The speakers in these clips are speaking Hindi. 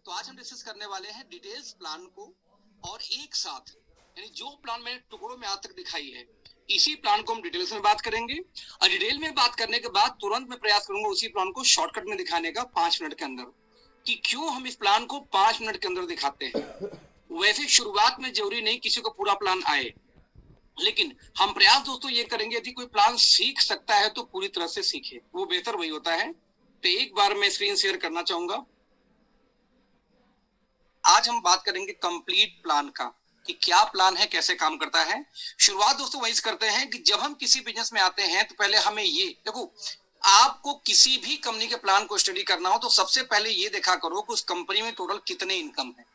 तो आज हम डिस्कस करने वाले हैं डिटेल्स प्लान को, और एक साथ यानी जो प्लान मैंने टुकड़ों में आज तक दिखाई है इसी प्लान को हम डिटेल्स में बात करेंगे। और डिटेल में बात करने के बाद तुरंत मैं प्रयास करूंगा उसी प्लान को शॉर्टकट में दिखाने का 5 मिनट के अंदर, कि क्यों हम इस प्लान को 5 मिनट के अंदर दिखाते हैं। वैसे शुरुआत में जरूरी नहीं किसी को पूरा प्लान आए, लेकिन हम प्रयास दोस्तों ये करेंगे यदि कोई प्लान सीख सकता है तो पूरी तरह से सीखे, वो बेहतर वही होता है। तो एक बार मैं स्क्रीन शेयर करना चाहूंगा। आज हम बात करेंगे कंप्लीट प्लान का, कि क्या प्लान है, कैसे काम करता है। शुरुआत दोस्तों वही करते हैं कि जब हम किसी बिजनेस में आते हैं तो पहले हमें ये देखो, आपको किसी भी कंपनी के प्लान को स्टडी करना हो तो सबसे पहले ये देखा करो कि उस कंपनी में टोटल कितने इनकम है,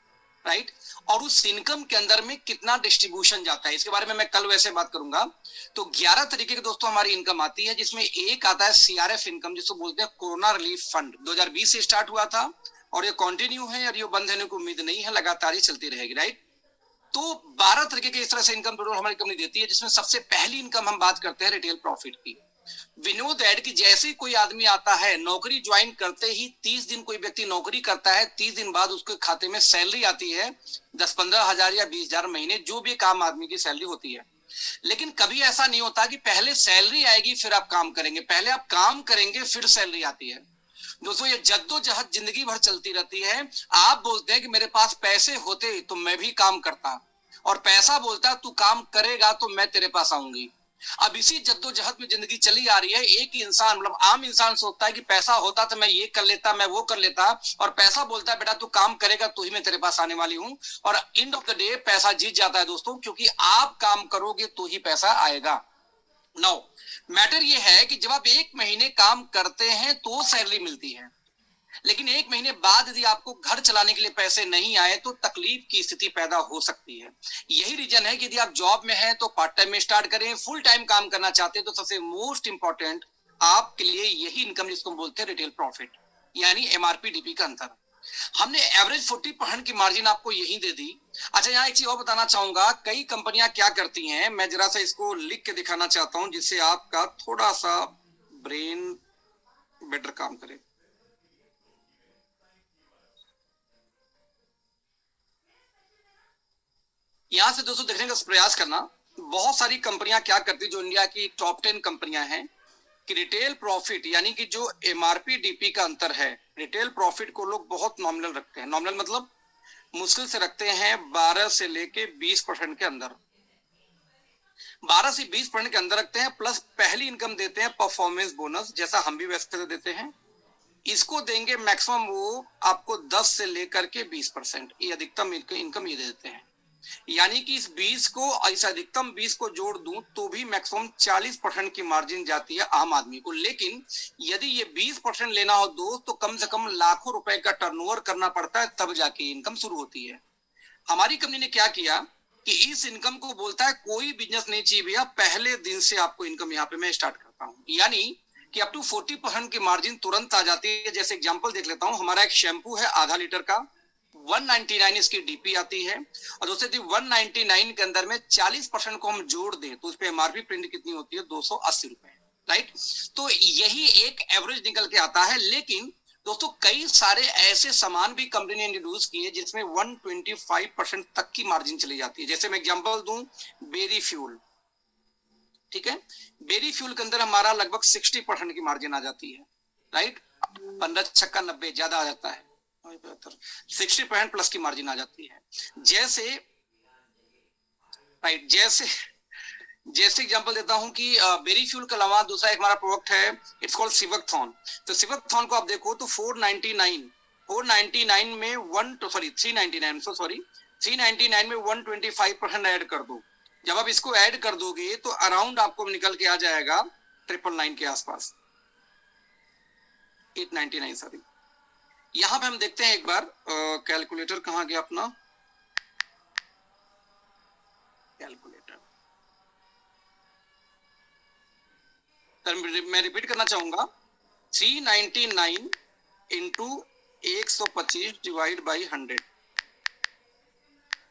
राइट, और उस इनकम के अंदर में कितना डिस्ट्रीब्यूशन जाता है। इसके बारे में मैं कल वैसे बात करूंगा। तो 11 तरीके के दोस्तों हमारी इनकम आती है, जिसमें एक आता है सीआरएफ इनकम, जिसको बोलते हैं कोरोना रिलीफ फंड। 2020 से स्टार्ट हुआ था और ये कंटिन्यू है और ये बंद होने की उम्मीद नहीं है, लगातार ही चलती रहेगी, राइट। तो 12 तरीके के इस तरह से इनकम टोटल हमारी कंपनी देती है, जिसमें सबसे पहली इनकम हम बात करते हैं रिटेल प्रॉफिट की। विनोद ऐड की जैसे ही कोई आदमी आता है, नौकरी ज्वाइन करते ही 30 दिन कोई व्यक्ति नौकरी करता है, 30 दिन बाद उसके खाते में सैलरी आती है 10-15 हजार या 20,000 महीने, जो भी एक आम आदमी की सैलरी होती है। लेकिन कभी ऐसा नहीं होता कि पहले सैलरी आएगी फिर आप काम करेंगे, पहले आप काम करेंगे फिर सैलरी आती है। दोस्तों ये जद्दोजहद जिंदगी भर चलती रहती है। आप बोलते हैं कि मेरे पास पैसे होते तो मैं भी काम करता, और पैसा बोलता तू काम करेगा तो मैं तेरे पास आऊंगी। अब इसी जद्दोजहद में जिंदगी चली आ रही है। एक ही इंसान मतलब आम इंसान सोचता है कि पैसा होता तो मैं ये कर लेता, मैं वो कर लेता, और पैसा बोलता है बेटा तू काम करेगा तो ही मैं तेरे पास आने वाली हूं। और एंड ऑफ द डे पैसा जीत जाता है दोस्तों, क्योंकि आप काम करोगे तो ही पैसा आएगा। नाउ मैटर ये है कि जब आप एक महीने काम करते हैं तो सैलरी मिलती है, लेकिन एक महीने बाद यदि आपको घर चलाने के लिए पैसे नहीं आए तो तकलीफ की स्थिति पैदा हो सकती है। यही रीजन है कि यदि आप जॉब में हैं तो पार्ट टाइम में स्टार्ट करें, फुल टाइम काम करना चाहते हैं तो सबसे मोस्ट इंपॉर्टेंट आपके लिए यही इनकम, जिसको बोलते हैं रिटेल प्रॉफिट, यानी एमआरपी डीपी का अंतर। हमने एवरेज 40% की मार्जिन आपको यही दे दी। अच्छा यहाँ एक चीज और बताना चाहूंगा, कई कंपनियां क्या करती हैं, मैं जरा सा इसको लिख के दिखाना चाहता हूं जिससे आपका थोड़ा सा ब्रेन बेटर काम करे। यहां से दोस्तों देखने का प्रयास करना, बहुत सारी कंपनियां क्या करती, जो इंडिया की टॉप 10 कंपनियां हैं, कि रिटेल प्रॉफिट यानी कि जो एमआरपी डीपी का अंतर है, रिटेल प्रॉफिट को लोग बहुत नॉमिनल रखते हैं। नॉमिनल मतलब मुश्किल से रखते हैं 12 से लेके 20% के अंदर, 12 से 20% के अंदर रखते हैं। प्लस पहली इनकम देते हैं परफॉर्मेंस बोनस, जैसा हम भी वैसे देते हैं। इसको देंगे मैक्सिमम वो आपको 10 से लेकर के 20%, ये अधिकतम इनकम ये देते हैं। यानी कि इस 20 को, इस अधिकतम 20 को जोड़ दूं तो भी मैक्सिमम 40% की मार्जिन जाती है आम आदमी को। लेकिन यदि ये 20% लेना हो दोस्त तो कम से कम लाखों रुपए का टर्नओवर करना पड़ता है, तब जाके इनकम शुरू होती है। हमारी कंपनी ने क्या किया कि इस इनकम को बोलता है कोई बिजनेस नहीं चाहिए भैया, पहले दिन से आपको इनकम यहाँ पे मैं स्टार्ट करता हूँ। यानी कि अप टू 40% की मार्जिन तुरंत आ जाती है। जैसे एग्जांपल देख लेता हूँ, हमारा एक शैम्पू है आधा लीटर का, 199 इसकी डीपी आती है, और दोस्तों 199 के अंदर में 40% को हम जोड़ दें तो उस पर एमआरपी प्रिंट कितनी होती है, 280 रुपए, राइट। तो यही एक एवरेज निकल के आता है। लेकिन दोस्तों कई सारे ऐसे सामान भी कंपनी ने इंट्रोड्यूस किए जिसमें 125% तक की मार्जिन चली जाती है। जैसे मैं एग्जांपल दूं, बेरी फ्यूल, ठीक है, बेरी फ्यूल के अंदर हमारा लगभग 60% की मार्जिन आ जाती है, राइट। 15 छक्का 90 ज्यादा आ जाता है, 60% प्लस की मार्जिन आ जाती है। जैसे राइट, जैसे एग्जांपल देता हूं कि बेरी फ्यूल के अलावा दूसरा एक हमारा प्रोडक्ट है, इट्स कॉल्ड सिवकथॉन। तो सिवकथॉन को आप देखो तो 499 में 399 में 125% ऐड कर दो। जब आप इसको ऐड कर दोगे तो अराउंड आपको निकल के आ जाएगा 999 के आसपास, 899 सॉरी। यहां पे हम देखते हैं एक बार, कैलकुलेटर कहां गया अपना कैलकुलेटर। तो मैं रिपीट करना चाहूंगा, 399 इंटू 125 डिवाइड बाई 100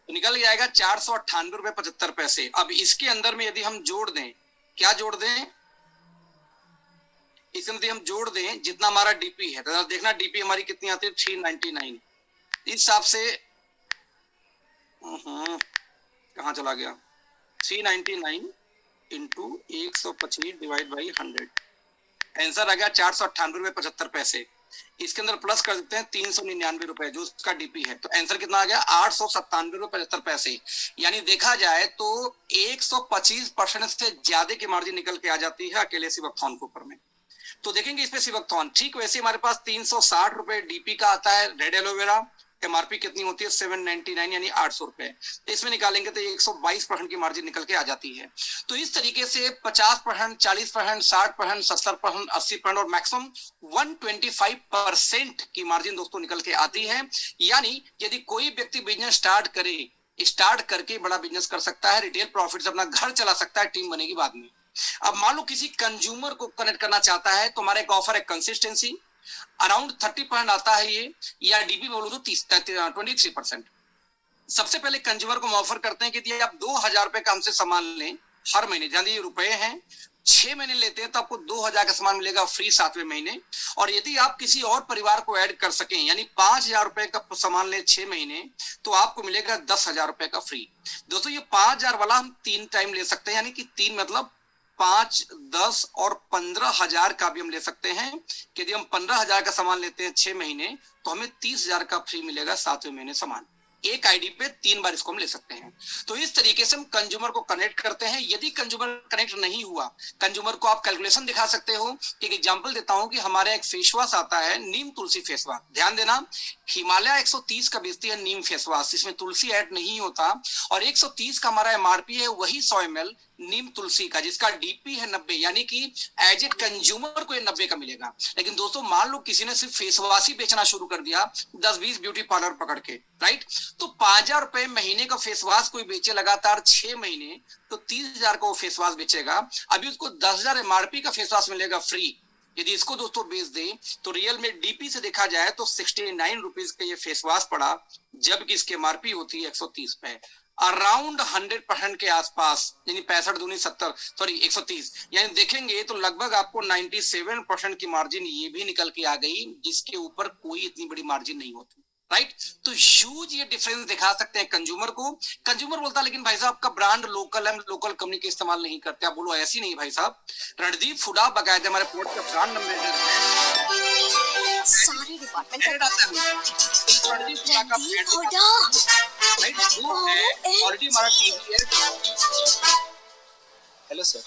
तो निकल जाएगा 498 रुपए 75 पैसे। अब इसके अंदर में यदि हम जोड़ दें, क्या जोड़ दें, इसमें यदि हम जोड़ दें जितना हमारा डीपी है, तो देखना डीपी हमारी कितनी आती है, 399, इस हिसाब से कहाँ चला गया, 399 इंटू 125 डिवाइड बाई 100, आंसर आ गया 498.75। इसके अंदर प्लस कर देते हैं 399 रुपए जो उसका डीपी है, तो आंसर कितना आ गया 897.75। यानी देखा जाए तो 125% से ज्यादा की मार्जिन निकल के आ जाती है अकेले सिवकथॉन के ऊपर में। तो देखेंगे इस पे सिवकथॉन, ठीक वैसे हमारे पास 360 रुपए डीपी का आता है रेड एलोवेरा, एमआरपी कितनी होती है 799 यानी 800 रुपए, इसमें निकालेंगे तो 122% की मार्जिन निकल के आ जाती है। तो इस तरीके से 50%, 40%, 60%, 70%, 80% और मैक्सिमम 125% की मार्जिन दोस्तों निकल के आती है। यानी यदि कोई व्यक्ति बिजनेस स्टार्ट करके बड़ा बिजनेस कर सकता है, रिटेल प्रॉफिट से अपना घर चला सकता है, टीम बनेगी बाद में। अब मान लो किसी कंज्यूमर को कनेक्ट करना चाहता है तो हमारा एक ऑफर है कंसिस्टेंसी, अराउंड 30% आता है ये, या डीपी बोलो तो 23%। सबसे पहले कंज्यूमर को हम ऑफर करते हैं कि आप 2000 रुपए का हमसे सामान लें हर महीने, जानिए ये रुपए हैं, 6 महीने लेते हैं तो आपको 2000 का सामान मिलेगा फ्री 7वें महीने। और यदि आप किसी और परिवार को ऐड कर सकें, यानी 5000 रुपए का सामान ले 6 महीने, तो आपको मिलेगा 10,000 रुपए का फ्री। दोस्तों ये 5000 वाला हम 3 टाइम ले सकते हैं, यानी कि 3 मतलब 5, 10 और 15,000 का भी हम ले सकते हैं। यदि हम 15,000 का सामान लेते हैं 6 महीने तो हमें 30,000 का फ्री मिलेगा 7वें महीने सामान। एक आईडी पे 3 बार इसको हम ले सकते हैं। तो इस तरीके से हम कंज्यूमर को कनेक्ट करते हैं। यदि कंज्यूमर कनेक्ट नहीं हुआ, कंज्यूमर को आप कैलकुलेशन दिखा सकते हो। एक एग्जांपल देता हूं कि हमारे एक फेस वॉश आता है नीम तुलसी फेस वॉश, ध्यान देना, हिमालय 130 का बेचती है नीम फेस वॉश, इसमें तुलसी ऐड नहीं होता, और 130 का हमारा एमआरपी है, वही 100 ml नीम तुलसी का जिसका डीपी है 90, यानी कि एज ए कंज्यूमर को ये 90 का मिलेगा। लेकिन दोस्तों मान लो किसी ने सिर्फ फेस वॉश ही बेचना शुरू कर दिया 10-20 ब्यूटी पार्लर पकड़ के, राइट, तो 5,000 रुपए महीने का फेस वॉश कोई बेचे लगातार 6 महीने तो 30,000 का वो फेस वॉश बेचेगा। अभी उसको 10,000 एमआरपी का फेस वॉश मिलेगा फ्री। यदि इसको दोस्तों बेच दे तो रियल में डीपी से देखा जाए तो 69 रुपीज का ये फेस वॉश पड़ा, जबकि इसकी एमआरपी होती है 130 पे, अराउंड 100% के आसपास, यानी 65 दूनी 70, सॉरी 130, यानी देखेंगे तो लगभग आपको 97% की मार्जिन ये भी निकल के आ गई, जिसके ऊपर कोई इतनी बड़ी मार्जिन नहीं होती, राइट। तो ह्यूज ये डिफरेंस दिखा सकते हैं कंज्यूमर को। कंज्यूमर बोलता है लेकिन भाई साहब आपका ब्रांड लोकल है, हम लोकल कंपनी के इस्तेमाल नहीं करते। आप बोलो ऐसी नहीं भाई साहब, रणदीप फूडा बकायदे हमारे पोर्ट का ब्रांड नंबर सारे डिपार्टमेंट रणदीप फूडा का राइट, वो है ऑलरेडी हमारा टीवी है। Hello sir,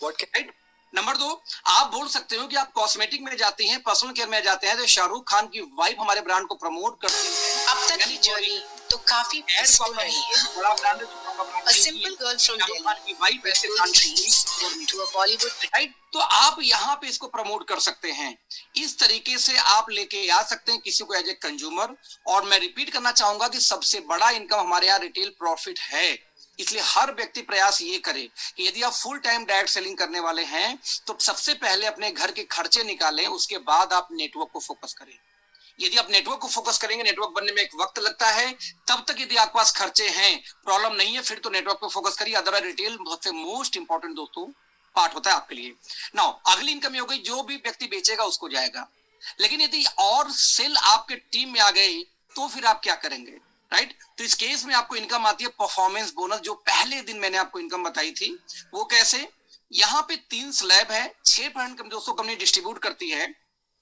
what can, number 2, आप बोल सकते हो कि आप कॉस्मेटिक में जाते हैं, पर्सनल केयर में जाते हैं, तो शाहरुख खान की वाइफ हमारे ब्रांड को प्रमोट करती है। अब तक की जर्नी तो काफी पीसफुल रही है। बड़ा ब्रांड है, A simple girl from Delhi to a Bollywood, right. तो आप यहाँ पे इसको प्रमोट कर सकते हैं। इस तरीके से आप लेके आ सकते हैं किसी को एज ए कंज्यूमर। और मैं रिपीट करना चाहूंगा कि सबसे बड़ा इनकम हमारे यहाँ रिटेल प्रॉफिट है, इसलिए हर व्यक्ति प्रयास ये करे कि यदि आप फुल टाइम डायरेक्ट सेलिंग करने वाले हैं तो सबसे पहले अपने घर के खर्चे निकालें, उसके बाद आप नेटवर्क को फोकस करें। यदि आप नेटवर्क को फोकस करेंगे, नेटवर्क बनने में एक वक्त लगता है, तब तक यदि आपके पास खर्चे हैं, प्रॉब्लम नहीं है, फिर तो नेटवर्क पे फोकस करिए। अदरवाइज रिटेल सबसे मोस्ट इंपॉर्टेंट दोस्तों पार्ट होता है आपके लिए। नाउ अगली इनकम हो गई, जो भी व्यक्ति बेचेगा उसको जाएगा। लेकिन यदि और सेल आपके टीम में आ गए तो फिर आप क्या करेंगे, राइट। तो इस केस में आपको इनकम आती है परफॉर्मेंस बोनस, जो पहले दिन मैंने आपको इनकम बताई थी। वो कैसे, यहाँ पे 3 स्लैब है, 6% दोस्तों कंपनी डिस्ट्रीब्यूट करती है।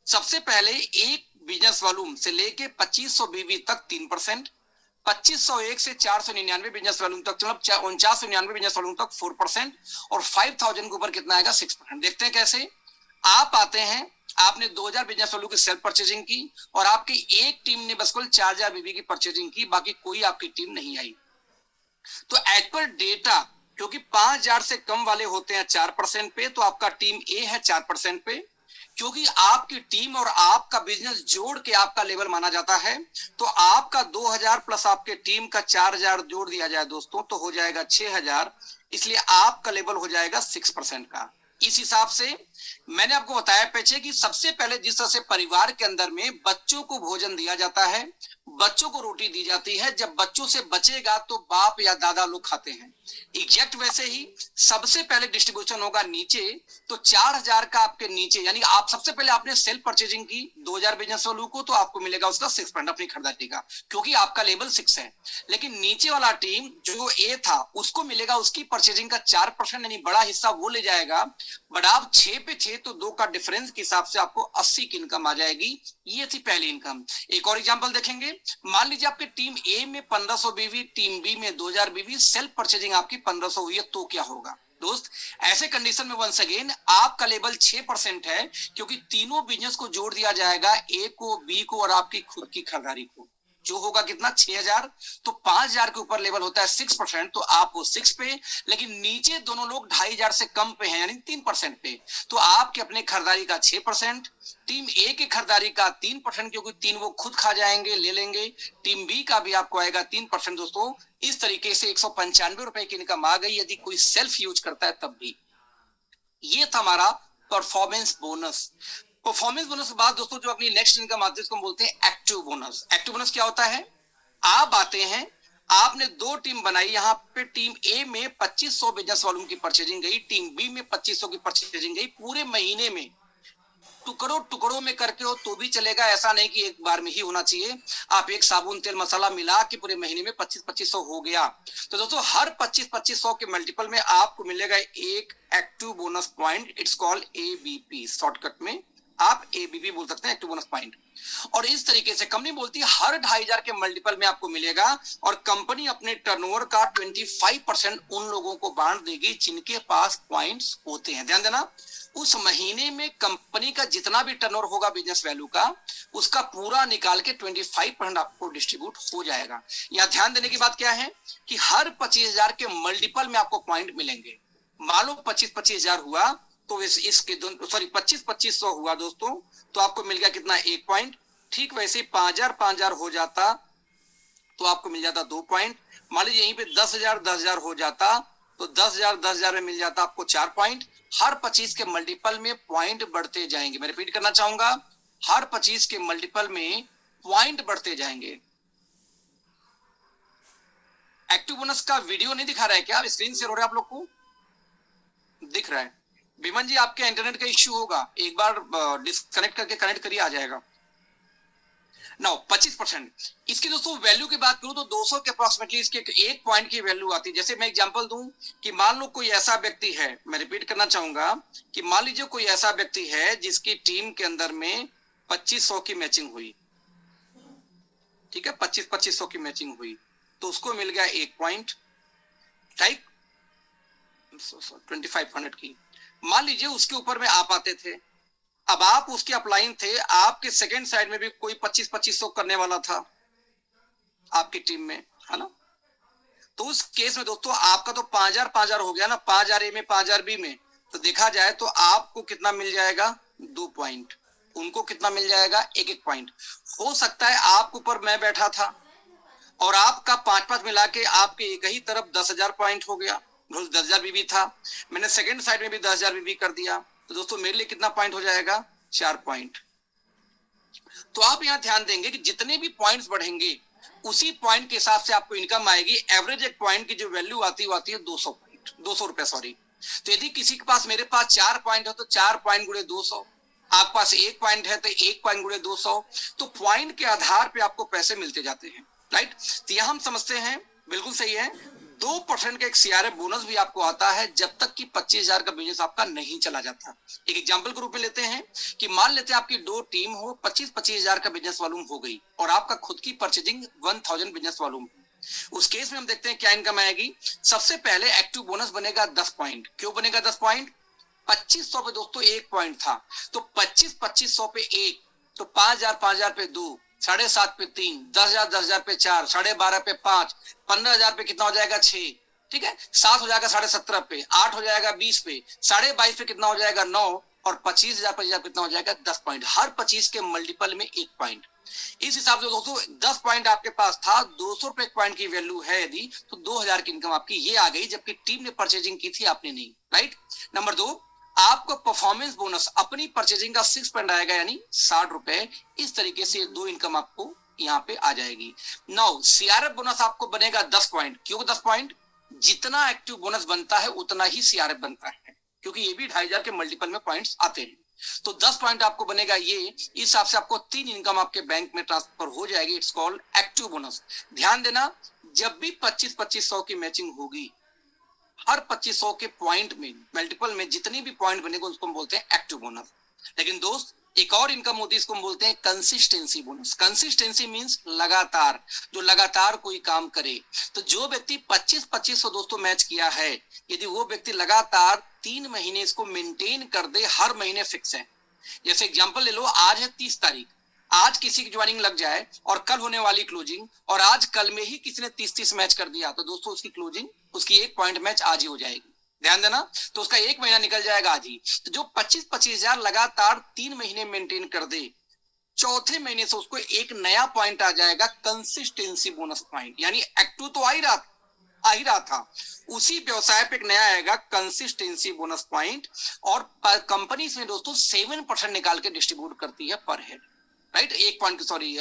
सबसे पहले एक बिजनेस वॉल्यूम से लेके 2500 बीवी तक 3%, 2501 से 499 बिजनेस वॉल्यूम तक, मतलब 4999 बिजनेस वॉल्यूम तक 4%, और 5000 के ऊपर कितना आएगा 6%। देखते हैं कैसे। आप आते हैं, आपने 2000 बिजनेस वॉल्यूम की सेल्फ परचेजिंग की, और आपकी एक टीम ने बस कुल 4000 बीवी की परचेजिंग की, बाकी कोई आपकी टीम नहीं आई। तो एज पर डेटा, क्योंकि 5000 से कम वाले होते हैं 4% पे, तो आपका टीम ए है 4% पे। क्योंकि आपकी टीम और आपका बिजनेस जोड़ के आपका लेवल माना जाता है, तो आपका 2000 प्लस आपके टीम का 4000 जोड़ दिया जाए दोस्तों तो हो जाएगा 6000, इसलिए आपका लेवल हो जाएगा 6% का। इस हिसाब से मैंने आपको बताया पीछे कि सबसे पहले जिस तरह से परिवार के अंदर में बच्चों को भोजन दिया जाता है, बच्चों को रोटी दी जाती है, जब बच्चों से बचेगा तो बाप या दादा लोग खाते हैं। एग्जैक्ट वैसे ही सबसे पहले डिस्ट्रीब्यूशन होगा नीचे, तो 4000 का आपके नीचे, यानी आप सबसे पहले आपने सेल्फ परचेजिंग की 2000 बिजनेस वालों को, तो आपको मिलेगा उसका 6% अपनी खरीदारी का, क्योंकि आपका लेवल 6 है। लेकिन नीचे वाला टीम जो ए था उसको मिलेगा उसकी परचेजिंग का 4%, यानी बड़ा हिस्सा वो ले जाएगा। बट आप 6 पे थे तो 2 का डिफरेंस के हिसाब से आपको 80 की इनकम आ जाएगी। ये थी पहली इनकम। एक और एग्जांपल देखेंगे। मान लीजिए आपके टीम ए में 1500 बीवी, टीम बी में 2000 बीवी, सेल्फ परचेजिंग आपकी 1500 हुई है, तो क्या होगा दोस्त? ऐसे कंडीशन में वंस अगेन आपका लेवल 6% है, क्योंकि तीनों बिजनेस को जोड़ दिया जाएगा, ए को, बी को और आपकी खुद की खरीदारी को, जो होगा कितना 6000। तो 5000 के ऊपर लेवल होता है 6%, तो आप वो 6 पे, लेकिन नीचे दोनों लोग 2500 से कम पे हैं, यानी 3% पे, तो आपके अपने खरीदारी का 6%, टीम ए की खरीदारी का 3%, क्योंकि 3 वो खुद खा जाएंगे, ले लेंगे। टीम बी का भी आपको आएगा 3% दोस्तों। इस तरीके से 195 रुपए की इनकम आ गई, यदि कोई सेल्फ यूज करता है तब भी। ये था हमारा परफॉर्मेंस बोनस। परफॉर्मेंस बोनस के बाद दोस्तों जो अपनी नेक्स्ट इनकम आती है उसको हम बोलते हैं एक्टिव बोनस। एक्टिव बोनस क्या होता है? आप आते हैं, आपने 2 टीम बनाई, यहाँ पे टीम ए में 2500 बिजनेस वालों की परचेजिंग गई, टीम बी में 2500 की परचेजिंग गई। पूरे महीने में टुकड़ों टुकड़ों में करके हो तो भी चलेगा, ऐसा नहीं कि एक बार में ही होना चाहिए। आप एक साबुन तेल मसाला मिला के पूरे महीने में 2500 हो गया, तो दोस्तों हर 2500 के मल्टीपल में आपको मिलेगा एक active bonus point. It's called ABP, shortcut में आप एबीपी बोल सकते हैं, एक्टिव बोनस पॉइंट। और इस तरीके से कंपनी बोलती है हर 2500 के मल्टीपल में आपको मिलेगा, और कंपनी अपने टर्नओवर का 25% उन लोगों को बांट देगी जिनके पास पॉइंट्स होते हैं। ध्यान देना, उस महीने में कंपनी का जितना भी टर्नओवर होगा बिजनेस वैल्यू का, उसका पूरा निकाल के 25% आपको डिस्ट्रीब्यूट हो जाएगा। यहाँ ध्यान देने की बात क्या है कि हर 25000 के मल्टीपल में आपको पॉइंट मिलेंगे। मान लो 25,000 हुआ तो इसके 25,500 हुआ दोस्तों, तो आपको मिल गया कितना? 1 पॉइंट। ठीक वैसे 5000 हो जाता तो आपको मिल जाता 2 पॉइंट। मान लीजिए यहीं पे 10,000 हो जाता तो 10,000 में मिल जाता आपको 4 पॉइंट। हर 25 के मल्टीपल में पॉइंट बढ़ते जाएंगे। मैं रिपीट करना चाहूंगा, हर 25 के मल्टीपल में पॉइंट बढ़ते जाएंगे। एक्टिव बोनस का वीडियो नहीं दिखा रहा है क्या? स्क्रीन शेयर हो रहा है आप लोग को? दिख रहा है? विमन जी आपके इंटरनेट का इश्यू होगा, एक बार डिस्कनेक्ट करके कनेक्ट करिए, आ जाएगा। नाउ 25% इसकी दोस्तों वैल्यू की बात करूं तो 200 के अप्रोक्सीमेटली इसके 1 पॉइंट की वैल्यू आती है। जैसे मैं एग्जांपल दूं कि मान लो कोई ऐसा व्यक्ति है, मैं रिपीट करना चाहूंगा कि मान लीजिए कोई ऐसा व्यक्ति है जिसकी टीम के अंदर में 2500 की मैचिंग हुई, ठीक है, 2500 की मैचिंग हुई, तो उसको मिल गया 1 पॉइंट, राइट, 2500 की। मान लीजिए उसके ऊपर में आप आते थे, अब आप उसके अपलाइन थे, आपके सेकंड साइड में भी कोई 2500 करने वाला था आपकी टीम में, है ना? तो उस केस में दोस्तों आपका तो 5000 हो गया ना, 5000 ए में 5000 बी में, तो देखा जाए तो आपको कितना मिल जाएगा? 2 पॉइंट। उनको कितना मिल जाएगा? 1 पॉइंट। हो सकता है आपके ऊपर मैं बैठा था और आपका 5 मिला के आपके एक ही तरफ 10,000 पॉइंट हो गया, 10,000 बीबी था, मैंने सेकंड साइड में भी 10,000 बीबी कर दिया, तो दोस्तों मेरे लिए कितना पॉइंट हो जाएगा? 4 पॉइंट। तो आप यहां ध्यान देंगे कि जितने भी पॉइंट्स बढ़ेंगे उसी पॉइंट के हिसाब से आपको इनकम आएगी। एवरेज एक पॉइंट की जो वैल्यू आती है 200 पॉइंट, 200 रुपए सॉरी। तो यदि किसी के पास, मेरे पास 4 पॉइंट है तो 4 पॉइंट गुणे 200, आपके पास 1 पॉइंट है तो 1 पॉइंट गुणे 200, तो पॉइंट के आधार पे आपको पैसे मिलते जाते हैं, राइट। तो यह हम समझते हैं, बिल्कुल सही है। 2% का एक सीआरएफ बोनस भी आपको आता है जब तक कि 25,000 का बिजनेस आपका नहीं चला जाता। एक एग्जांपल के रूप में लेते हैं कि मान लेते हैं आपकी 2 टीम हो, 25,000 का बिजनेस वॉल्यूम हो गई और आपका खुद की परचेजिंग 1000 बिजनेस वॉल्यूम। उस केस में हम देखते हैं क्या इनकम आएगी। सबसे पहले एक्टिव बोनस बनेगा 10 पॉइंट। क्यों बनेगा 10 पॉइंट? 2500 पे दोस्तों 1 पॉइंट था, तो 2500 पे 1, तो 5000 पे 2, 7.5 पे 3, 10,000 पे 4, 12.5 पे 5, 15,000 पे कितना हो जाएगा? 6, ठीक है, 7 हो जाएगा 17.5 पे, 8 हो जाएगा 20 पे, 22.5 पे कितना हो जाएगा? 9, और 25,000 कितना हो जाएगा? 10 पॉइंट। हर 25 के मल्टीपल में 1 पॉइंट। इस हिसाब से दोस्तों 10 पॉइंट आपके पास था, 200 रुपए पॉइंट की वैल्यू है यदि, तो 2000 की इनकम आपकी ये आ गई, जबकि टीम ने परचेजिंग की थी, आपने नहीं, राइट। नंबर 2, आपको परफॉर्मेंस बोनस अपनी परचेजिंग का 6 पॉइंट आएगा, यानी 60 रुपए। इस तरीके से 2 इनकम आपको यहाँ पे आ जाएगी। नाउ सीआरएफ बोनस आपको बनेगा 10 पॉइंट। क्यों 10 पॉइंट? जितना एक्टिव बोनस बनता है उतना ही सीआरएफ बनता है, क्योंकि ये भी 2500 के मल्टीपल में पॉइंट्स आते हैं। तो 10 पॉइंट आपको बनेगा ये। इस हिसाब से आपको 3 इनकम आपके बैंक में ट्रांसफर हो जाएगी। It's called active bonus. ध्यान देना, जब भी 25-2500 की मैचिंग होगी, हर 2500 के पॉइंट में मल्टीपल में जितनी भी पॉइंट बनेगा उसको हम बोलते हैं एक्टिव बोनस। लेकिन दोस्त एक और इनकम होती है, इसको हम बोलते हैं कंसिस्टेंसी बोनस। कंसिस्टेंसी मींस लगातार, जो लगातार कोई काम करे। तो जो व्यक्ति 25-2500 दोस्तों मैच किया है, यदि वो व्यक्ति लगातार 3 महीने इसको मेंटेन कर दे, हर महीने फिक्स है। जैसे एग्जांपल ले लो, आज है 30 तारीख, आज किसी की ज्वाइनिंग लग जाए और कल होने वाली क्लोजिंग, और आज कल में ही किसी ने 30-30 मैच कर दिया, तो दोस्तों उसकी क्लोजिंग, उसकी 1 पॉइंट मैच आज ही हो जाएगी। ध्यान देना, तो उसका 1 महीना निकल जाएगा आज ही। तो जो 25-25 हजार लगातार 3 महीने मेंटेन कर दे, चौथे महीने से उसको एक नया पॉइंट आ जाएगा, कंसिस्टेंसी बोनस पॉइंट। यानी एक्टिव तो आ ही रहा था, उसी व्यवसाय पे एक नया आएगा कंसिस्टेंसी बोनस पॉइंट। और कंपनी इसमें दोस्तों 7% निकाल के डिस्ट्रीब्यूट करती है पर हेड, राइट। 1 पॉइंट सॉरी,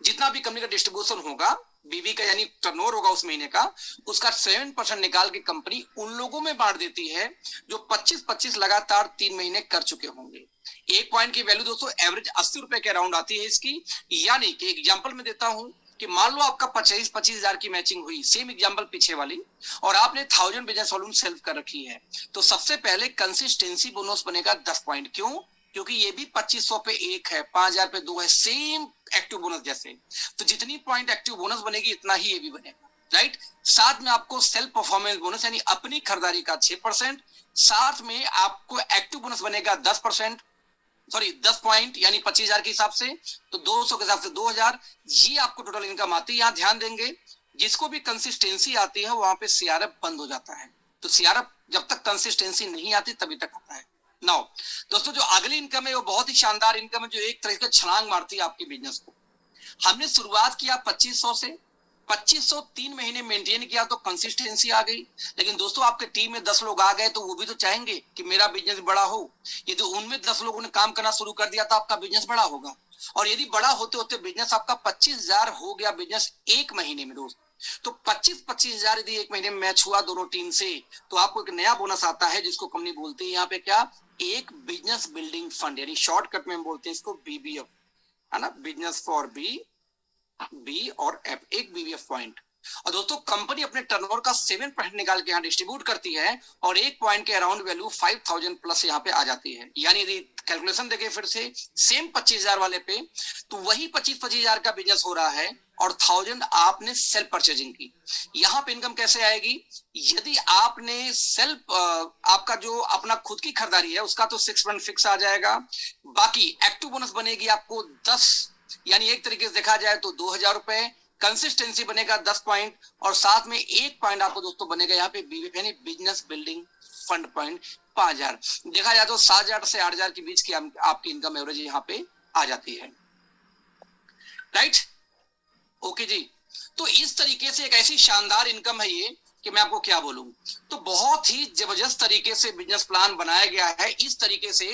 जितना भी कंपनी का डिस्ट्रीब्यूशन होगा बीबी का, यानी टर्नओवर होगा उस महीने का, उसका 7% निकाल के कंपनी उन लोगों में बांट देती है जो 25-25 लगातार 3 महीने कर चुके होंगे। 1 पॉइंट की वैल्यू दोस्तों एवरेज 80 रुपए के अराउंड आती है इसकी। यानी कि एग्जाम्पल में देता हूं कि मान लो आपका 25-25 हजार की मैचिंग हुई, सेम एग्जाम्पल पीछे वाली, और आपने 1000 बिजनेस वॉल्यूम सेल्फ कर रखी है, तो सबसे पहले कंसिस्टेंसी बोनस बनेगा 10 पॉइंट। क्यों? क्योंकि ये भी 2500 पे 1 है, 5000 पे 2 है, सेम एक्टिव बोनस जैसे। तो जितनी पॉइंट एक्टिव बोनस बनेगी इतना ही ये भी बनेगा, राइट। साथ में आपको सेल्फ परफॉर्मेंस बोनस यानी अपनी खरीदारी का 6%, साथ में आपको एक्टिव बोनस बनेगा 10%, सॉरी 10 पॉइंट यानी 25,000 के हिसाब से, तो 200 के हिसाब से 2000, ये आपको टोटल इनकम आती है। यहाँ ध्यान देंगे, जिसको भी कंसिस्टेंसी आती है वहां पे सीआरएफ बंद हो जाता है। तो सीआरएफ जब तक कंसिस्टेंसी नहीं आती तभी तक आता है। नाउ दोस्तों, जो अगली इनकम है वो बहुत ही शानदार इनकम है, जो एक तरह से छलांग मारती है आपके बिजनेस को। हमने शुरुआत किया 2500 से, 2500 3 महीने मेंटेन किया तो कंसिस्टेंसी आ गई। लेकिन दोस्तों आपके टीम में 10 लोग आ गए तो वो भी तो चाहेंगे कि मेरा बिजनेस बड़ा हो। यदि उनमें 10 लोगों ने काम करना शुरू कर दिया तो आपका बिजनेस बड़ा होगा। और यदि बड़ा होते होते बिजनेस आपका 25,000 हो गया बिजनेस 1 महीने में दोस्त, तो 25-25 हजार यदि 1 महीने में मैच हुआ दोनों टीम से, तो आपको एक नया बोनस आता है जिसको कंपनी बोलती है यहाँ पे क्या, एक बिजनेस बिल्डिंग फंड, यानी शॉर्टकट में हम बोलते हैं इसको बीबीएफ, है ना, बिजनेस फॉर बी और एफ, एक बीबीएफ पॉइंट। और दोस्तों कंपनी अपने टर्नओवर का 7% निकाल के यहाँ डिस्ट्रीब्यूट करती है, और 1 पॉइंट के अराउंड वैल्यू 5000 प्लस यहाँ पे आ जाती है। यानी यदि कैलकुलेशन देखें फिर से सेम 25,000 वाले पे, तो वही 25-25 हजार का बिजनेस हो रहा है और 1000 आपने सेल्फ परचेजिंग की। यहाँ पे इनकम कैसे आएगी? यदि आपने सेल्फ आपका जो अपना खुद की खरीदारी है उसका तो 6% फिक्स आ जाएगा। बाकी एक्टिव बोनस बनेगी आपको 10, यानी एक तरीके से देखा जाए तो 2000 रुपए। कंसिस्टेंसी बनेगा 10 पॉइंट, और साथ में 1 पॉइंट आपको दोस्तों बनेगा यहाँ पे बीबीएफ यानी बिजनेस बिल्डिंग फंड पॉइंट 5000। देखा जाए तो 7000 से 8000 के बीच की आपकी इनकम एवरेज यहाँ पे आ जाती है, राइट। ओके जी, तो इस तरीके से एक ऐसी शानदार इनकम है ये कि मैं आपको क्या बोलूं। तो बहुत ही जबरदस्त तरीके से बिजनेस प्लान बनाया गया है इस तरीके से।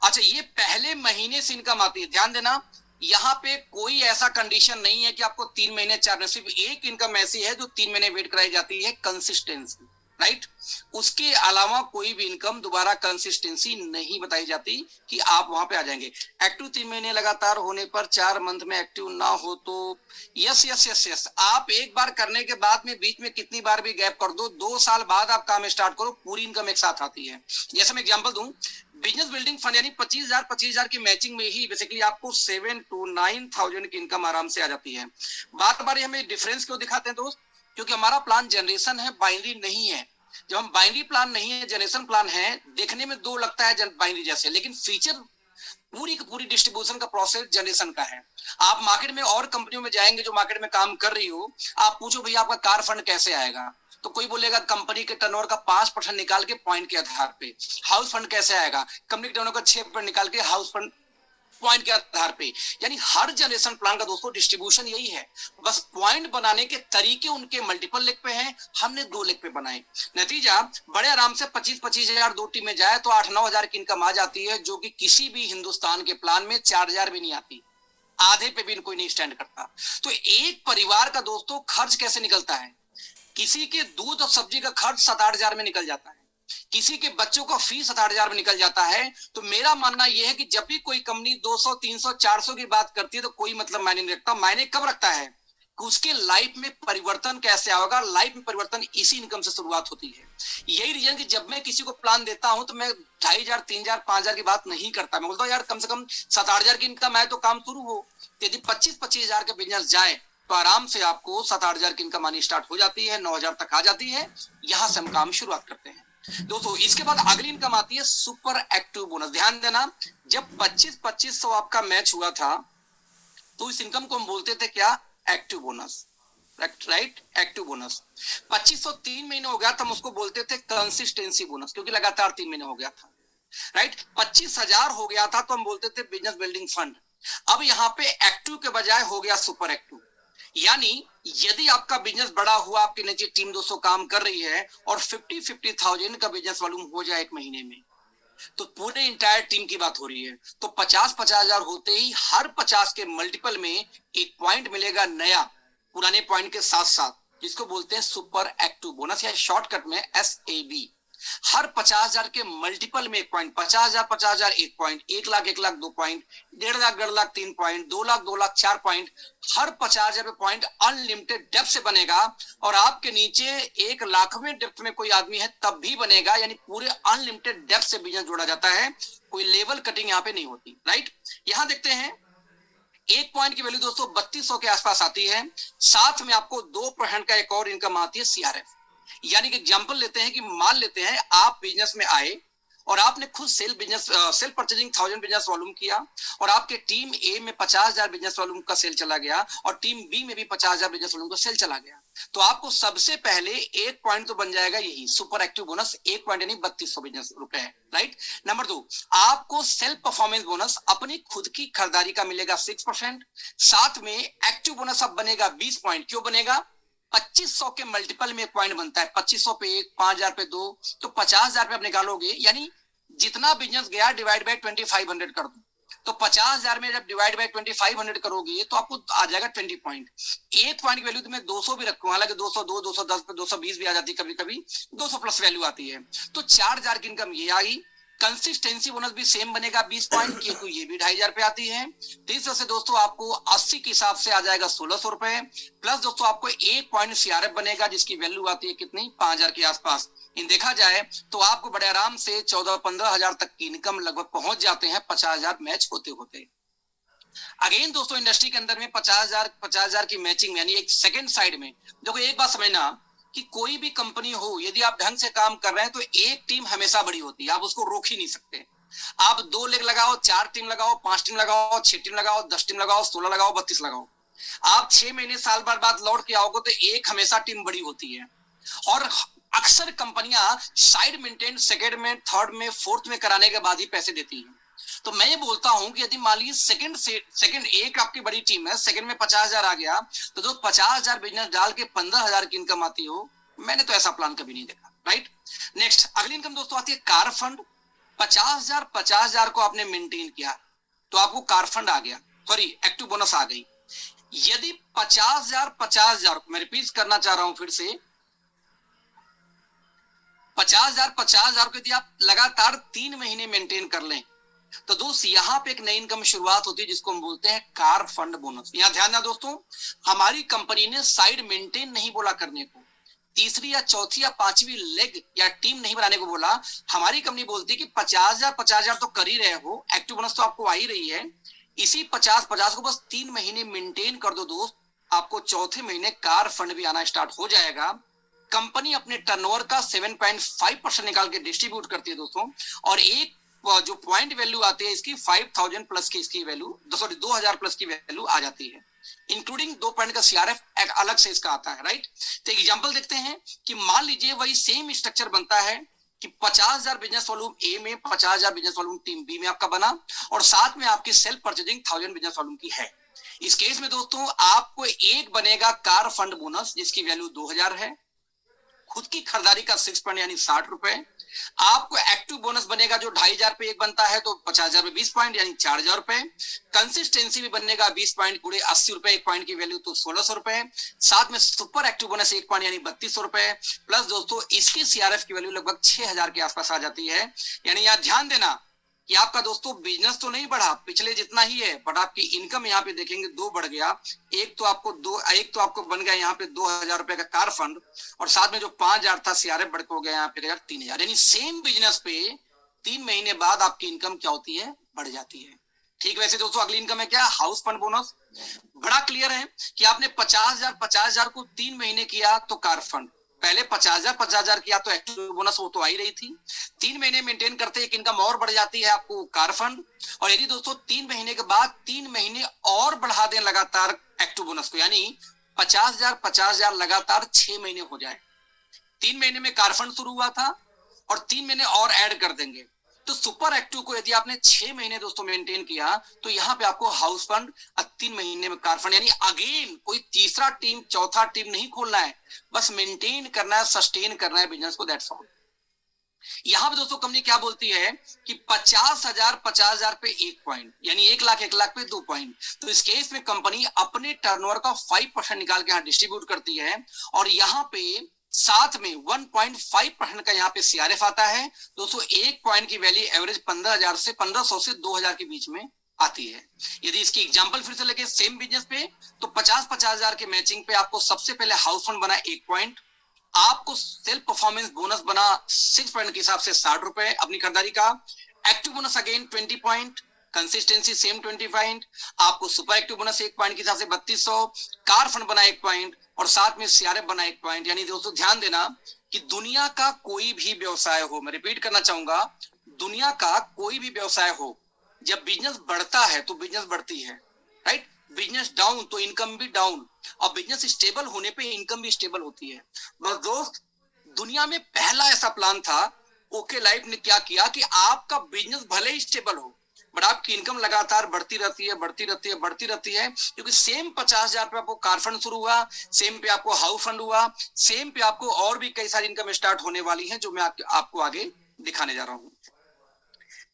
अच्छा, ये पहले महीने से इनकम आती है, ध्यान देना, यहाँ पे कोई ऐसा कंडीशन नहीं है कि आपको 3 महीने 4 महीने, सिर्फ एक इनकम ऐसी है जो 3 महीने वेट कराई जाती है, कंसिस्टेंसी, राइट। उसके अलावा कोई भी इनकम दोबारा कंसिस्टेंसी नहीं बताई जाती कि आप वहां पे आ जाएंगे। एक्टिव 3 महीने लगातार होने पर 4 मंथ में एक्टिव ना हो तो यस यस यस यस, आप एक बार करने के बाद में बीच में कितनी बार भी गैप कर दो, 2 साल बाद आप काम स्टार्ट करो, पूरी इनकम एक साथ आती है। जैसे मैं एग्जांपल दूं, बिजनेस बिल्डिंग फंड यानी 25,000 की मैचिंग में ही बेसिकली आपको 7 to 9,000 की इनकम आराम से आ जाती है। बार बार हमें डिफरेंस क्यों दिखाते हैं दोस्त? क्योंकि हमारा प्लान जनरेशन है, बाइनरी नहीं है। जब हम बाइनरी प्लान नहीं है, जनरेशन प्लान है, देखने में 2 लगता है बाइनरी जैसे, लेकिन फीचर पूरी की पूरी डिस्ट्रीब्यूशन का प्रोसेस जनरेशन का है। आप मार्केट में और कंपनियों में जाएंगे जो मार्केट में काम कर रही हो, आप पूछो भैया आपका कार फंड कैसे आएगा, तो कोई बोलेगा कंपनी के टर्नओवर का 5% निकाल के पॉइंट के आधार पे। हाउस फंड कैसे आएगा? कंपनी के टर्नओवर का 6% निकाल के हाउस फंड पॉइंट के आधार पे। यानी हर जनरेशन प्लान का दोस्तों डिस्ट्रीब्यूशन यही है, बस पॉइंट बनाने के तरीके उनके मल्टीपल लेग पे हैं, हमने 2 लेग पे बनाए। नतीजा बड़े आराम से 25-25 हजार 2 टीम में जाए तो 8-9 हजार की इनकम आ जाती है, जो कि किसी भी हिंदुस्तान के प्लान में 4,000 भी नहीं आती। आधे पे भी कोई नहीं स्टैंड करता। तो एक परिवार का दोस्तों खर्च कैसे निकलता है, किसी के दूध और सब्जी का खर्च 7-8 हजार में निकल जाता है, किसी के बच्चों का फीस 7-8 हजार में निकल जाता है। तो मेरा मानना यह है कि जब भी कोई कंपनी 200, 300, 400 की बात करती है तो कोई मतलब मायने नहीं रखता। मायने कब रखता है कि उसके लाइफ में परिवर्तन कैसे आएगा। लाइफ में परिवर्तन इसी इनकम से शुरुआत होती है। यही रीजन कि जब मैं किसी को प्लान देता हूं तो मैं 2,500, 3,000, 5,000 की बात नहीं करता। मैं बोलता हूं यार कम से कम 7-8 हजार की इनकम आए तो काम शुरू हो। यदि 25-25 हजार का बिजनेस जाए तो आराम से आपको 7-8 हजार की इनकम आनी स्टार्ट हो जाती है, 9 हजार तक आ जाती है। यहां से हम काम शुरुआत करते हैं दोस्तों। इसके बाद अगली इनकम आती है सुपर एक्टिव बोनस। ध्यान देना, जब 25-2500 आपका मैच हुआ था तो इस इनकम को हम बोलते थे क्या, active bonus, right, active bonus. 2500 3 महीने हो गया तो हम उसको बोलते थे कंसिस्टेंसी बोनस, क्योंकि लगातार 3 महीने हो गया था, राइट। 25,000 हो गया था तो हम बोलते थे बिजनेस बिल्डिंग फंड। अब यहाँ पे एक्टिव के बजाय हो गया सुपर एक्टिव। यानी यदि आपका बिजनेस बड़ा हुआ, आपके नीचे टीम 200 काम कर रही है और 50,000 का बिजनेस वॉल्यूम हो जाए एक महीने में, तो पूरे इंटायर टीम की बात हो रही है। तो 50-50 हजार होते ही हर 50 के मल्टीपल में एक पॉइंट मिलेगा नया, पुराने पॉइंट के साथ साथ, जिसको बोलते हैं सुपर एक्टिव बोनस या शॉर्टकट में SAB। हर 50,000 के मल्टीपल में एक point, 50,000 50,000 1 point, 1,00,000 1,00,000 2 point, 1,50,000 1,50,000 3 point, 2,00,000 2,00,000 4 point. हर 50,000 पे पॉइंट अनलिमिटेड डेप्थ से बनेगा और आपके नीचे 1,00,000वें डेप्थ में कोई आदमी है तब भी बनेगा। यानी पूरे अनलिमिटेड डेप्थ से बिजनेस जोड़ा जाता है, कोई लेवल कटिंग यहाँ पे नहीं होती, राइट। यहां देखते हैं एक पॉइंट की वैल्यू दोस्तों 3200 के आसपास आती है। साथ में आपको 2% का एक और इनकम आती है CRF। यानी कि एग्जांपल लेते हैं कि मान लेते हैं आप बिजनेस में आए और आपने खुद सेल परचेजिंग 1000 बिजनेस वॉल्यूम किया और आपके टीम ए में 50,000 बिजनेस वॉल्यूम का सेल चला गया और टीम बी में भी 50,000 बिजनेस वॉल्यूम का सेल चला गया। तो आपको सबसे पहले एक पॉइंट तो बन जाएगा यही सुपर एक्टिव बोनस, एक पॉइंट यानी 3200 बिजनेस रुपए, राइट। नंबर 2, आपको सेल्फ परफॉर्मेंस बोनस अपनी खुद की खरीदारी का मिलेगा 6%। साथ में एक्टिव बोनस अब बनेगा 20 पॉइंट। क्यों बनेगा, 2500 के मल्टीपल में एक पॉइंट बनता है, 2500 पे 1, 5,000 पे 2, तो 50,000 पे आप निकालोगे। यानी जितना बिजनेस गया डिवाइड बाय 2500 कर दो, तो 50,000 में जब डिवाइड बाय 2500 करोगे तो आपको आ जाएगा 20 पॉइंट। एक पॉइंट की वैल्यू तो मैं 200 भी रखूं, हालांकि 202, 210 पे 220 भी आ जाती है, कभी कभी 200 प्लस वैल्यू आती है। तो 4,000 की इनकम ये आई। कंसिस्टेंसी बोनस भी सेम बनेगा 20 पॉइंट, क्योंकि ये भी 2,500 पे आती है। तो इस तरह से दोस्तों आपको 80 के हिसाब से आ जाएगा 1,600 रुपए, प्लस दोस्तों आपको एक पॉइंट CRF बनेगा जिसकी वैल्यू आती है कितनी, 5,000 के आसपास। इन देखा जाए तो आपको बड़े आराम से 14-15 हजार तक की इनकम लगभग पहुंच जाते हैं 50,000 मैच होते होते। अगेन दोस्तों इंडस्ट्री के अंदर में 50,000 की मैचिंग यानी एक सेकंड साइड में देखो, एक बात समझना कि कोई भी कंपनी हो, यदि आप ढंग से काम कर रहे हैं तो एक टीम हमेशा बड़ी होती है, आप उसको रोक ही नहीं सकते। आप 2 लेग लगाओ, 4 टीम लगाओ, 5 टीम लगाओ, 6 टीम लगाओ, 10 टीम लगाओ, 16 लगाओ, 32 लगाओ, आप 6 महीने साल भर बाद लौट के आओगे तो एक हमेशा टीम बड़ी होती है। और अक्सर कंपनियां साइड मेंटेन सेकंड में, थर्ड में, फोर्थ में कराने के बाद ही पैसे देती हैं। तो मैं ये बोलता हूं कि यदि मान लीजिए सेकंड एक आपकी बड़ी टीम है, सेकंड में 50,000 आ गया, तो जो 50,000 बिजनेस डाल के 15,000 की इनकम आती हो, मैंने तो ऐसा प्लान कभी नहीं देखा, राइट। नेक्स्ट अगली इनकम दोस्तों आती है कार फंड। 50,000 को आपने मेंटेन किया तो आपको कार फंड आ गया, सॉरी एक्टिव बोनस आ गई। यदि 50,000 मैं रिपीट करना चाह रहा हूं फिर से, 50,000 को यदि आप लगातार 3 महीने मेंटेन कर लें तो दोस्त यहां पे एक नई इनकम शुरुआत होती है जिसको हम बोलते हैं कार फंड बोनस। यहां ध्यान देना दोस्तों, हमारी कंपनी ने साइड मेंटेन नहीं बोला करने को, तीसरी या चौथी या पांचवी लेग या टीम नहीं बनाने को बोला। हमारी कंपनी बोलती है कि 50,000 तो कर ही रहे हो, एक्टिव बोनस तो आपको आ ही रही है, इसी 50 को बस 3 महीने मेंटेन कर दो दोस्त, आपको चौथे महीने कार फंड भी आना स्टार्ट हो जाएगा। कंपनी अपने टर्नओवर का 7.5% निकाल के डिस्ट्रीब्यूट करती है दोस्तों, और एक जो पॉइंट वैल्यू आती है इसकी 5,000 प्लस की इसकी वैल्यू, सॉरी 2,000 प्लस की वैल्यू आ जाती है, इंक्लूडिंग 2 पॉइंट का CRF एक अलग से इसका आता है, राइट। तो एग्जांपल देखते हैं कि मान लीजिए वही सेम स्ट्रक्चर बनता है कि 50,000 बिजनेस वॉल्यूम ए में, 50,000 बिजनेस वॉल्यूम टीम बी में आपका बना, और साथ में आपकी सेल्फ परचेजिंग 1000 बिजनेस वॉल्यूम की है। इस केस में दोस्तों आपको एक बनेगा कार फंड बोनस जिसकी वैल्यू 2,000 है, खुद की खरीदारी का 6 पॉइंट यानी 60 रुपए। आपको एक्टिव बोनस बनेगा जो 2500 पे एक बनता है तो 50,000 पे 20 पॉइंट यानी 4,000 रुपए। कंसिस्टेंसी भी बनेगा 20 पॉइंट गुणे 80 रुपए, एक पॉइंट की वैल्यू तो 1600 रुपए। साथ में सुपर एक्टिव बोनस 1 पॉइंट यानी 3200 रुपए, प्लस दोस्तों इसकी सीआरएफ की वैल्यू लगभग 6000 के आसपास आ जाती है। यानी यहाँ ध्यान देना कि आपका दोस्तों बिजनेस तो नहीं बढ़ा, पिछले जितना ही है, बट आपकी इनकम यहाँ पे देखेंगे 2 बढ़ गया। एक तो आपको बन गया यहाँ पे 2000 रुपए का कार फंड, और साथ में जो 5000 था सीआरएफ बढ़ के हो गया यहाँ पे 3000। यानी सेम बिजनेस पे 3 महीने बाद आपकी इनकम क्या होती है, बढ़ जाती है। ठीक वैसे दोस्तों अगली इनकम है क्या, हाउस फंड बोनस। बड़ा क्लियर है कि आपने 50,000 को 3 महीने किया तो कार फंड, पहले 50,000 किया तो एक्टिव बोनस वो तो आ ही रही थी। 3 महीने मेंटेन करते एक इनकम और बढ़ जाती है आपको कार फंड। और यदि दोस्तों 3 महीने के बाद 3 महीने और बढ़ा दें लगातार एक्टिव बोनस को, यानी 50,000 लगातार 6 महीने हो जाए। 3 महीने में कार फंड शुरू हुआ था और 3 महीने और ऐड कर देंगे तो सुपर एक्टिव को यदि आपने 6 महीने दोस्तों मेंटेन किया तो यहाँ पे आपको हाउस फंड 3 महीने में कार फंड, यानी अगेन कोई तीसरा टीम चौथा टीम नहीं खोलना है, बस मेंटेन करना है, सस्टेन करना है बिजनेस को, दैट्स ऑल। यहाँ पे दोस्तों कंपनी क्या बोलती है कि 50,000 पे 1 पॉइंट यानी 1 लाख पे 2 पॉइंट। तो इस केस में कंपनी अपने टर्नओवर का 5% निकाल के यहाँ डिस्ट्रीब्यूट करती है और यहाँ पे साथ में 1.5% का यहाँ पे सीआरएफ आता है। दोस्तों 1 पॉइंट की वैल्यू एवरेज 1500 से 2000 के बीच में आती है। यदि इसकी एग्जांपल फिर से लेके सेम बिजनेस पे तो 50,000 के मैचिंग पे आपको सबसे पहले हाउस फंड बना 1 पॉइंट, आपको सेल्फ परफॉर्मेंस बोनस बना 6 पॉइंट के हिसाब से 60 रुपए अपनी खरीदारी का, active bonus again 20 point, consistency same 20 point, आपको सुपर एक्टिव बोनस 1 पॉइंट के हिसाब से 3200, कार फंड बना 1 पॉइंट और साथ में सीआरएफ बना 1 पॉइंट। यानी दोस्तों ध्यान देना कि दुनिया का कोई भी व्यवसाय हो, मैं रिपीट करना चाहूंगा, दुनिया का कोई भी व्यवसाय हो, जब बिजनेस बढ़ता है तो बिजनेस बढ़ती है, राइट, बिजनेस डाउन तो इनकम भी डाउन, और बिजनेस स्टेबल होने पे इनकम भी स्टेबल होती है। बस दोस्त दुनिया में पहला ऐसा प्लान था, ओके लाइफ ने क्या किया कि आपका बिजनेस भले ही स्टेबल हो बट आपकी इनकम लगातार बढ़ती रहती है, क्योंकि सेम 50,000 पे आपको कार फंड शुरू हुआ, सेम पे आपको हाउस फंड हुआ, सेम पे आपको और भी कई सारी इनकम स्टार्ट होने वाली है जो मैं आपको आगे दिखाने जा रहा हूं।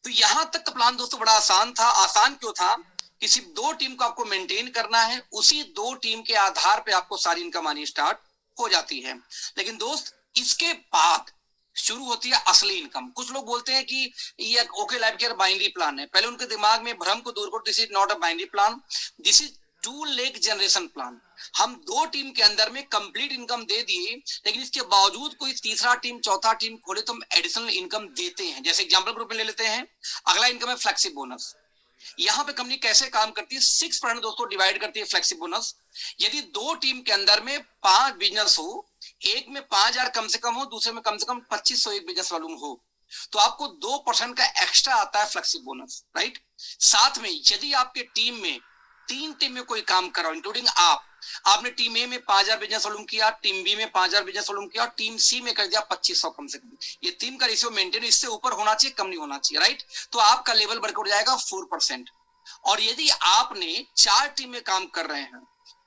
तो यहां तक का प्लान दोस्तों बड़ा आसान था। आसान क्यों था कि सिर्फ 2 टीम को आपको मेंटेन करना है, उसी 2 टीम के आधार पे आपको सारी इनकम आनी स्टार्ट हो जाती है। लेकिन दोस्त इसके बाद शुरू होती है असली इनकम। कुछ लोग बोलते हैं कि ये okay life care binary plan है, पहले उनके दिमाग में भ्रम को दूर करो, this is not a binary plan, this is 2 leg generation plan. हम 2 टीम के अंदर में कंप्लीट इनकम दे दिए, लेकिन इसके बावजूद कोई तीसरा टीम चौथा टीम खोले तो हम एडिशनल इनकम देते हैं। जैसे एग्जांपल ग्रुप में ले लेते हैं, अगला इनकम है फ्लेक्सी बोनस। यहां पे कंपनी कैसे काम करती है, 6% दोस्तों डिवाइड करती है फ्लेक्सी बोनस। यदि 2 टीम के अंदर में 5 बिजनेस हो, एक में 5,000 कम से कम हो, दूसरे में कम से कम 2500 एक बिजनेस वॉल्यूम हो, तो आपको 2% का एक्स्ट्रा आता है फ्लेक्सी बोनस, राइट। साथ में यदि आपके टीम में 3 टीम में कोई काम कर रहा हो इंक्लूडिंग आपने टीम ए में 5,000 बिजनेस वॉल्यूम किया, टीम बी में 5,000 बिजनेस वॉल्यूम किया और टीम सी में कर दिया 2500 कम से कम, ये 3 का रेशियो मेंटेन, इससे ऊपर होना चाहिए, कम नहीं होना चाहिए, राइट। तो आपका लेवल बढ़कर उठ जाएगा 4%। और यदि आपने 4 टीम में काम कर रहे हैं,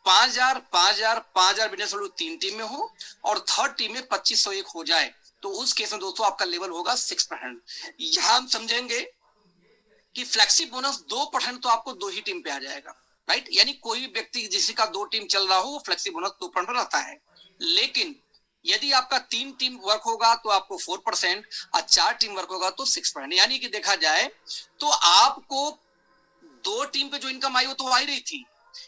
5,000 बिजनेस वॉल्यूम 3 टीम में हो और थर्ड टीम में 2500 एक हो जाए, तो उस केस में दोस्तों आपका लेवल होगा 6%। यहां हम समझेंगे कि फ्लेक्सी बोनस 2% तो आपको 2 ही टीम पे आ जाएगा, राइट। यानी कोई व्यक्ति जिसका का 2 टीम चल रहा हो वो फ्लेक्सी बोनस 2% पर आता है। लेकिन यदि आपका 3 टीम वर्क होगा तो आपको 4% और 4 टीम वर्क होगा तो 6%। यानी कि देखा जाए तो आपको 2 टीम पे जो इनकम आई वो तो आ ही रही थी,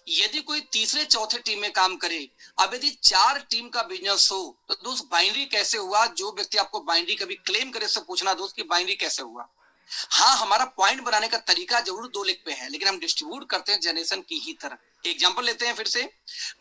यदि कोई तीसरे चौथे टीम में काम करे, अब यदि 4 टीम का बिजनेस हो तो दोस्त बाइनरी कैसे हुआ, जो व्यक्ति आपको बाइनरी कभी क्लेम करे उससे पूछना दोस्त कि बाइनरी कैसे हुआ। हाँ, हमारा पॉइंट बनाने का तरीका जरूर 2 लेग पे है, लेकिन हम डिस्ट्रीब्यूट करते हैं जनरेशन की ही तरह। एग्जांपल लेते हैं फिर से,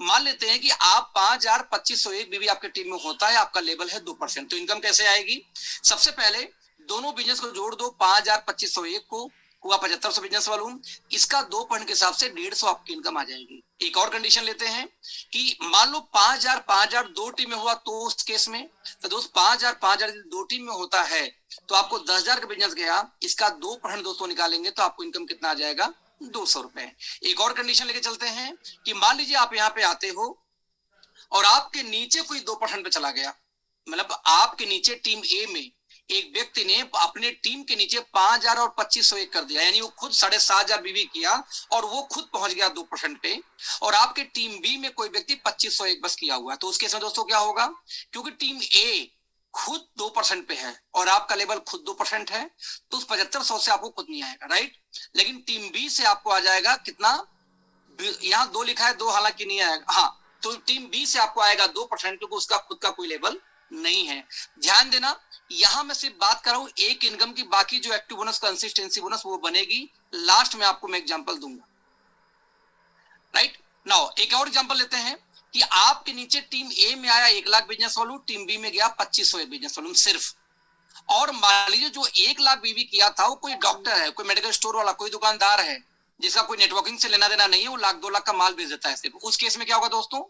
मान लेते हैं कि आप 5,2501 बीवी आपके टीम में होता है, आपका लेवल है 2%, तो इनकम कैसे आएगी। सबसे पहले दोनों बिजनेस को जोड़ दो, 5,2501 को हुआ 7500 बिजनेस वॉल्यूम, इसका 2% के हिसाब से 150 आपकी इनकम आ जाएगी। एक और कंडीशन लेते हैं कि मान लो 5,000 2 टीम में हुआ, तो उस केस में तो दोस्त 5,000 2 टीम में होता है तो आपको 10,000 का बिजनेस गया, इसका 2% दोस्तों निकालेंगे तो आपको इनकम कितना आ जाएगा, 200 रुपए। एक और कंडीशन लेके चलते हैं कि मान लीजिए आप यहाँ पे आते हो और आपके नीचे कोई 2% पे चला गया, मतलब आपके नीचे टीम ए में एक व्यक्ति ने अपने टीम के नीचे 5,000 और 2,501 कर दिया, यानी वो खुद 7,500 बीवी किया और वो खुद पहुंच गया 2% पे, और आपके टीम बी में कोई व्यक्ति 2,501 बस किया हुआ है। तो उसके समय दोस्तों क्या होगा, क्योंकि टीम ए खुद 2% पे है और आपका लेवल खुद 2% है, तो उस 7,500 से आपको खुद नहीं आएगा, राइट। लेकिन टीम बी से आपको आ जाएगा कितना, यहाँ 2 लिखा है, 2 हालांकि नहीं आएगा, हाँ, तो टीम बी से आपको आएगा 2%, क्योंकि उसका खुद का कोई लेवल नहीं है। ध्यान देना, यहां मैं सिर्फ बात कर रहा हूं एक इनकम की, बाकी जो एक्टिव बोनस, कंसिस्टेंसी बोनस वो बनेगी लास्ट में, आपको मैं एग्जांपल दूंगा, राइट। नाउ एक और एग्जांपल लेते हैं कि आपके नीचे टीम ए में आया 1 lakh business volume, team B में गया 2,501 बिजनेस वॉल्यूम सिर्फ, और मान लीजिए जो 1 लाख बीवी किया था वो कोई डॉक्टर है, कोई मेडिकल स्टोर वाला, कोई दुकानदार है जिसका कोई नेटवर्किंग से लेना देना नहीं है, वो 1,00,000 2 लाख का माल बेच देता है सिर्फ। उस केस में क्या होगा दोस्तों,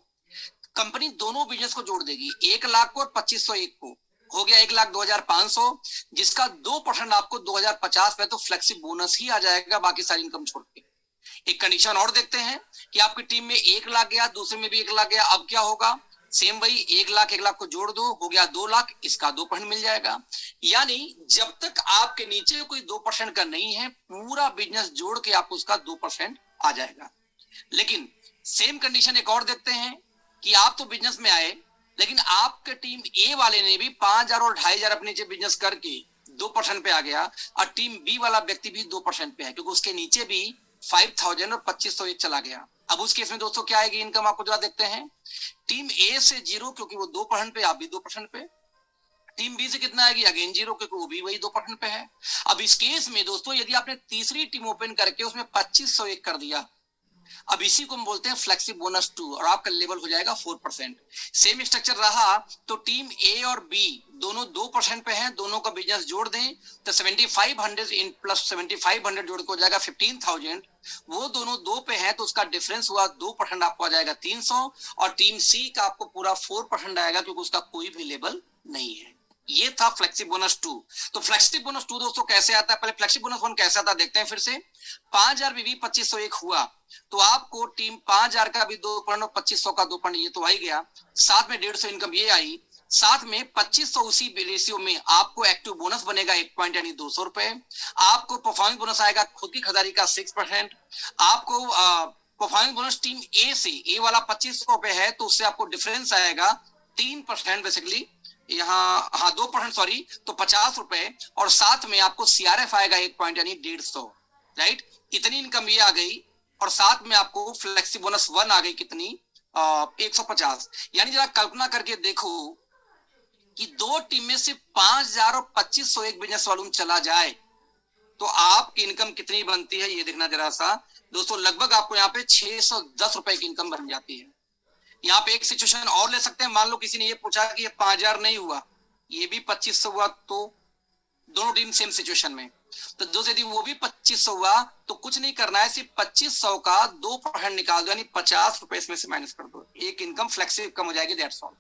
कंपनी दोनों बिजनेस को जोड़ देगी, 1 लाख को और 2,501 को, हो गया 1,02,500, जिसका 2% आपको 2,050 पे, तो फ्लेक्सी बोनस ही आ जाएगा बाकी सारी इनकम छोड़ के। एक कंडीशन और देखते हैं कि आपकी टीम में 1 लाख गया, दूसरे में भी 1 लाख गया, अब क्या होगा, सेम वही 1 लाख 1 लाख को जोड़ दो, हो गया 2 लाख, इसका 2% मिल जाएगा। यानी जब तक आपके नीचे कोई 2% का नहीं है, पूरा बिजनेस जोड़ के आपको उसका 2% आ जाएगा। लेकिन सेम कंडीशन एक और देखते हैं कि आप तो बिजनेस में आए, लेकिन आपके टीम ए वाले ने भी 5,000 और 2,500 अपने नीचे बिजनेस करके 2% पे आ गया, और टीम बी वाला व्यक्ति भी 2% पे है, क्योंकि उसके नीचे भी 5,000 और 2,501 चला गया। अब उस केस में दोस्तों क्या आएगी इनकम, आपको जरा देखते हैं। टीम ए से 0, क्योंकि वो 2% पे, आप भी 2% पे। टीम बी से कितना आएगी, अगेन 0, क्योंकि वो भी वही 2% पे है। अब इस केस में दोस्तों यदि आपने तीसरी टीम ओपन करके उसमें 2,501 कर दिया, अब इसी को हम बोलते हैं फ्लेक्सी बोनस 2, और आपका लेवल हो जाएगा 4%। सेम स्ट्रक्चर रहा तो टीम ए और बी दोनों 2% पे हैं, दोनों का बिजनेस जोड़ दें तो 7,500 इन प्लस 7,500 जोड़ के हो जाएगा 15,000। वो दोनों 2 पे हैं तो उसका डिफरेंस हुआ 2%, आपको आ जाएगा 300, और टीम सी का आपको पूरा 4% आएगा, क्योंकि उसका कोई भी लेवल नहीं है। ये था फ्लेक्सी बोनस 2। तो फ्लेक्सी बोनस 2 दोस्तों कैसे आता है, पहले फ्लेक्सी बोनस 1 कैसे आता है देखते हैं फिर से। 5,000 बीवी 2,501 हुआ, तो आपको टीम 5,000 का भी 2% और 2,500 का 2%, ये तो आ ही गया, साथ में 150 इनकम ये आई, साथ में 2,500 उसी रेशियो में आपको एक्टिव बोनस बनेगा 1 पॉइंट, यानी 200 रुपए। आपको परफॉर्मेंस बोनस आएगा खुद की खरीदारी का 6%। आपको परफॉर्मेंस बोनस टीम ए से, ए वाला 2,500 रुपए है तो उससे आपको डिफरेंस आएगा 3% बेसिकली, यहाँ हाँ 2% सॉरी, तो 50 रुपए, और साथ में आपको सीआरएफ आएगा 1 पॉइंट, यानी 150, राइट। इतनी इनकम ये आ गई, और साथ में आपको फ्लेक्सी बोनस 1 आ गई कितनी, 150। यानी जरा कल्पना करके देखो कि 2 टीम में से 5,000 और 2,501 बिजनेस वॉल्यूम चला जाए तो आपकी इनकम कितनी बनती है, ये देखना जरा सा दोस्तों। लगभग आपको यहाँ पे 610 रुपए की इनकम बन जाती है। यहाँ पे एक सिचुएशन और ले सकते हैं, मान लो किसी ने ये पूछा कि ये 5,000 नहीं हुआ, ये भी 2,500 हुआ, तो दोनों टीम सेम सिचुएशन में, तो दोस्तों यदि वो भी 2,500 हुआ तो कुछ नहीं करना है, सिर्फ 2,500 का 2% निकाल दो, यानी 50 रुपए इसमें से माइनस कर दो, एक इनकम फ्लेक्सिबल कम हो जाएगी, दैट्स ऑल,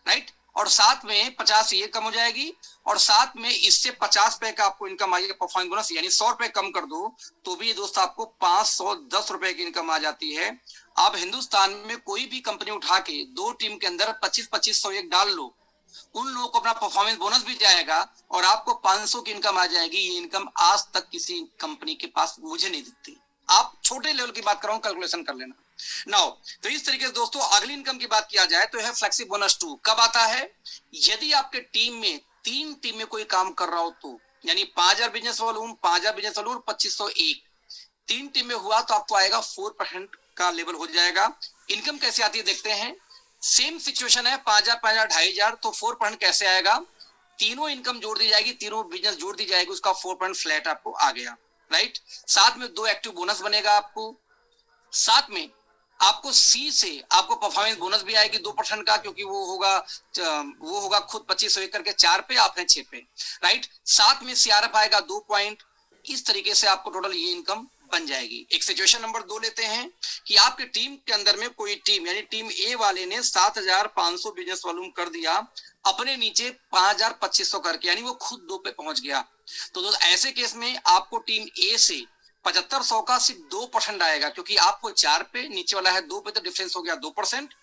राइट। और साथ में 50 ये कम हो जाएगी, और साथ में इससे 50 रुपए का आपको इनकम आएगी परफॉर्मेंस बोनस, यानी 100 रुपए कम कर दो तो भी दोस्त आपको 510 रुपए की इनकम आ जाती है। आप हिंदुस्तान में कोई भी कंपनी उठा के 2 टीम के अंदर 25-25 एक डाल लो, उन लोगों को अपना परफॉर्मेंस बोनस भी जाएगा और आपको 500 की इनकम आ जाएगी। ये इनकम आज तक किसी कंपनी के पास मुझे नहीं दिखती। आप छोटे लेवल की बात कर रहा हूं, कैलकुलेशन कर लेना। नाउ तो इस तरीके से दोस्तों अगली इनकम की बात किया जाए तो है फ्लेक्सी बोनस 2। कब आता है, यदि आपके टीम में 3 टीम में कोई काम कर रहा हो तो, यानी 5,000 business volume, 5,000 business volume, 2,501 3 team में हुआ तो आपको आएगा 4% का लेवल हो जाएगा। इनकम कैसे आती है देखते हैं। सेम सिचुएशन है, 5,000 5,000 2,500, तो 4% कैसे आएगा, तीनों इनकम जोड़ दी जाएगी, तीनों बिजनेस जोड़ दी जाएगी, उसका 4% फ्लैट आपको आ गया, राइट। साथ में 2 एक्टिव बोनस बनेगा आपको, साथ में आपको सी से आपको परफॉर्मेंस बोनस भी आएगी 2% का, क्योंकि वो होगा खुद 2,501 करके 4 पे, आपने 6 पे, राइट। साथ में सीआरएफ आएगा 2 पॉइंट। इस तरीके से आपको टोटल ये इनकम बन जाएगी। एक सिचुएशन नंबर 2 लेते हैं कि आपके टीम के अंदर में कोई टीम, यानी टीम ए वाले ने 7,500 बिजनेस वॉल्यूम कर दिया, अपने नीचे 5,250 करके, यानी वो खुद 2 पे पहुंच गया। तो ऐसे केस में आपको टीम ए से 7500 का सिर्फ 2% आएगा, क्योंकि आपको 4 पे, नीचे वाला है 2 पे, तो डिफरेंस हो गया 2%।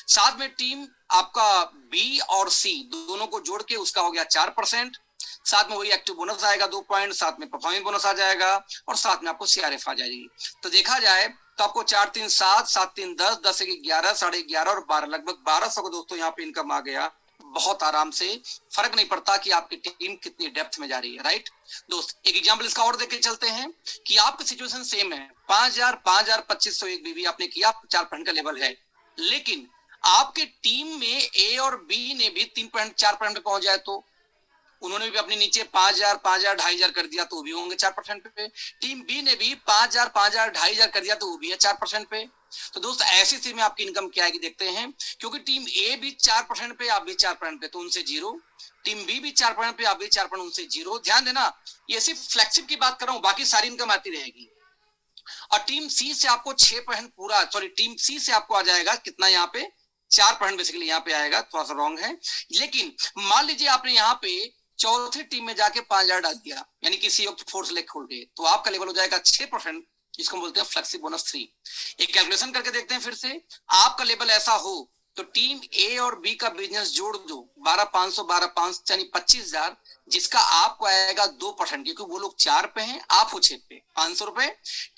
साथ में टीम आपका बी और सी दोनों को जोड़ के उसका हो गया 4%। साथ में वही एक्टिव बोनस आएगा 2 पॉइंट, साथ में परफॉर्मेंस बोनस आ जाएगा, और साथ में आपको सीआरएफ आ जाएगी। तो देखा जाए तो आपको 4 3 7, 7 3 10, 10 1 11, 11.5 और 12, लगभग 1200 को दोस्तों यहाँ पे इनकम आ गया। बहुत आराम से, फर्क नहीं पड़ता कि आपकी टीम कितनी डेप्थ में जा रही है, राइट दोस्त। एक एग्जांपल इसका और देख के चलते हैं कि आपकी सिचुएशन सेम है, 5000 5000 2501 बीबी आपने किया, 4% का लेवल है, लेकिन आपके टीम में ए और बी ने भी 3.4% पे पहुंच जाए तो उन्होंने भी अपने नीचे 5000 5000 2500 कर दिया तो भी होंगे 4% पे। टीम बी ने भी 5000 5000 2500 कर दिया तो वो भी है 4% पे। तो दोस्त ऐसी स्थिति में आपकी इनकम क्या आएगी देखते हैं, क्योंकि टीम ए भी 4% पे, आप भी 4% पे, तो उनसे 0। टीम बी भी 4% पे, आप भी 4%, उनसे 0। ध्यान देना, ये सिर्फ फ्लैगशिप की बात कर रहा हूं, बाकी सारी इनकम आती रहेगी। और टीम सी से आपको 6% पूरा, सॉरी टीम सी से आपको आ जाएगा कितना, यहाँ पे 4% बेसिकली यहाँ पे आएगा, थोड़ा सा रॉन्ग है। लेकिन मान लीजिए आपने यहाँ पे चौथी टीम में जाके 5000 डाल दिया, यानी किसी वक्त फोर्स लेग खोल के, तो आपका लेवल हो जाएगा 6%, जिसको बोलते हैं फ्लेक्सी बोनस 3। एक कैलकुलेशन करके देखते हैं फिर से, आपका लेवल ऐसा हो तो टीम ए और बी का बिजनेस जोड़ दो, 12500 12500 यानी 25000, जिसका आपको आएगा 2%, क्योंकि वो लोग 4 पे हैं, आप हो 6 पे, 500 रुपए।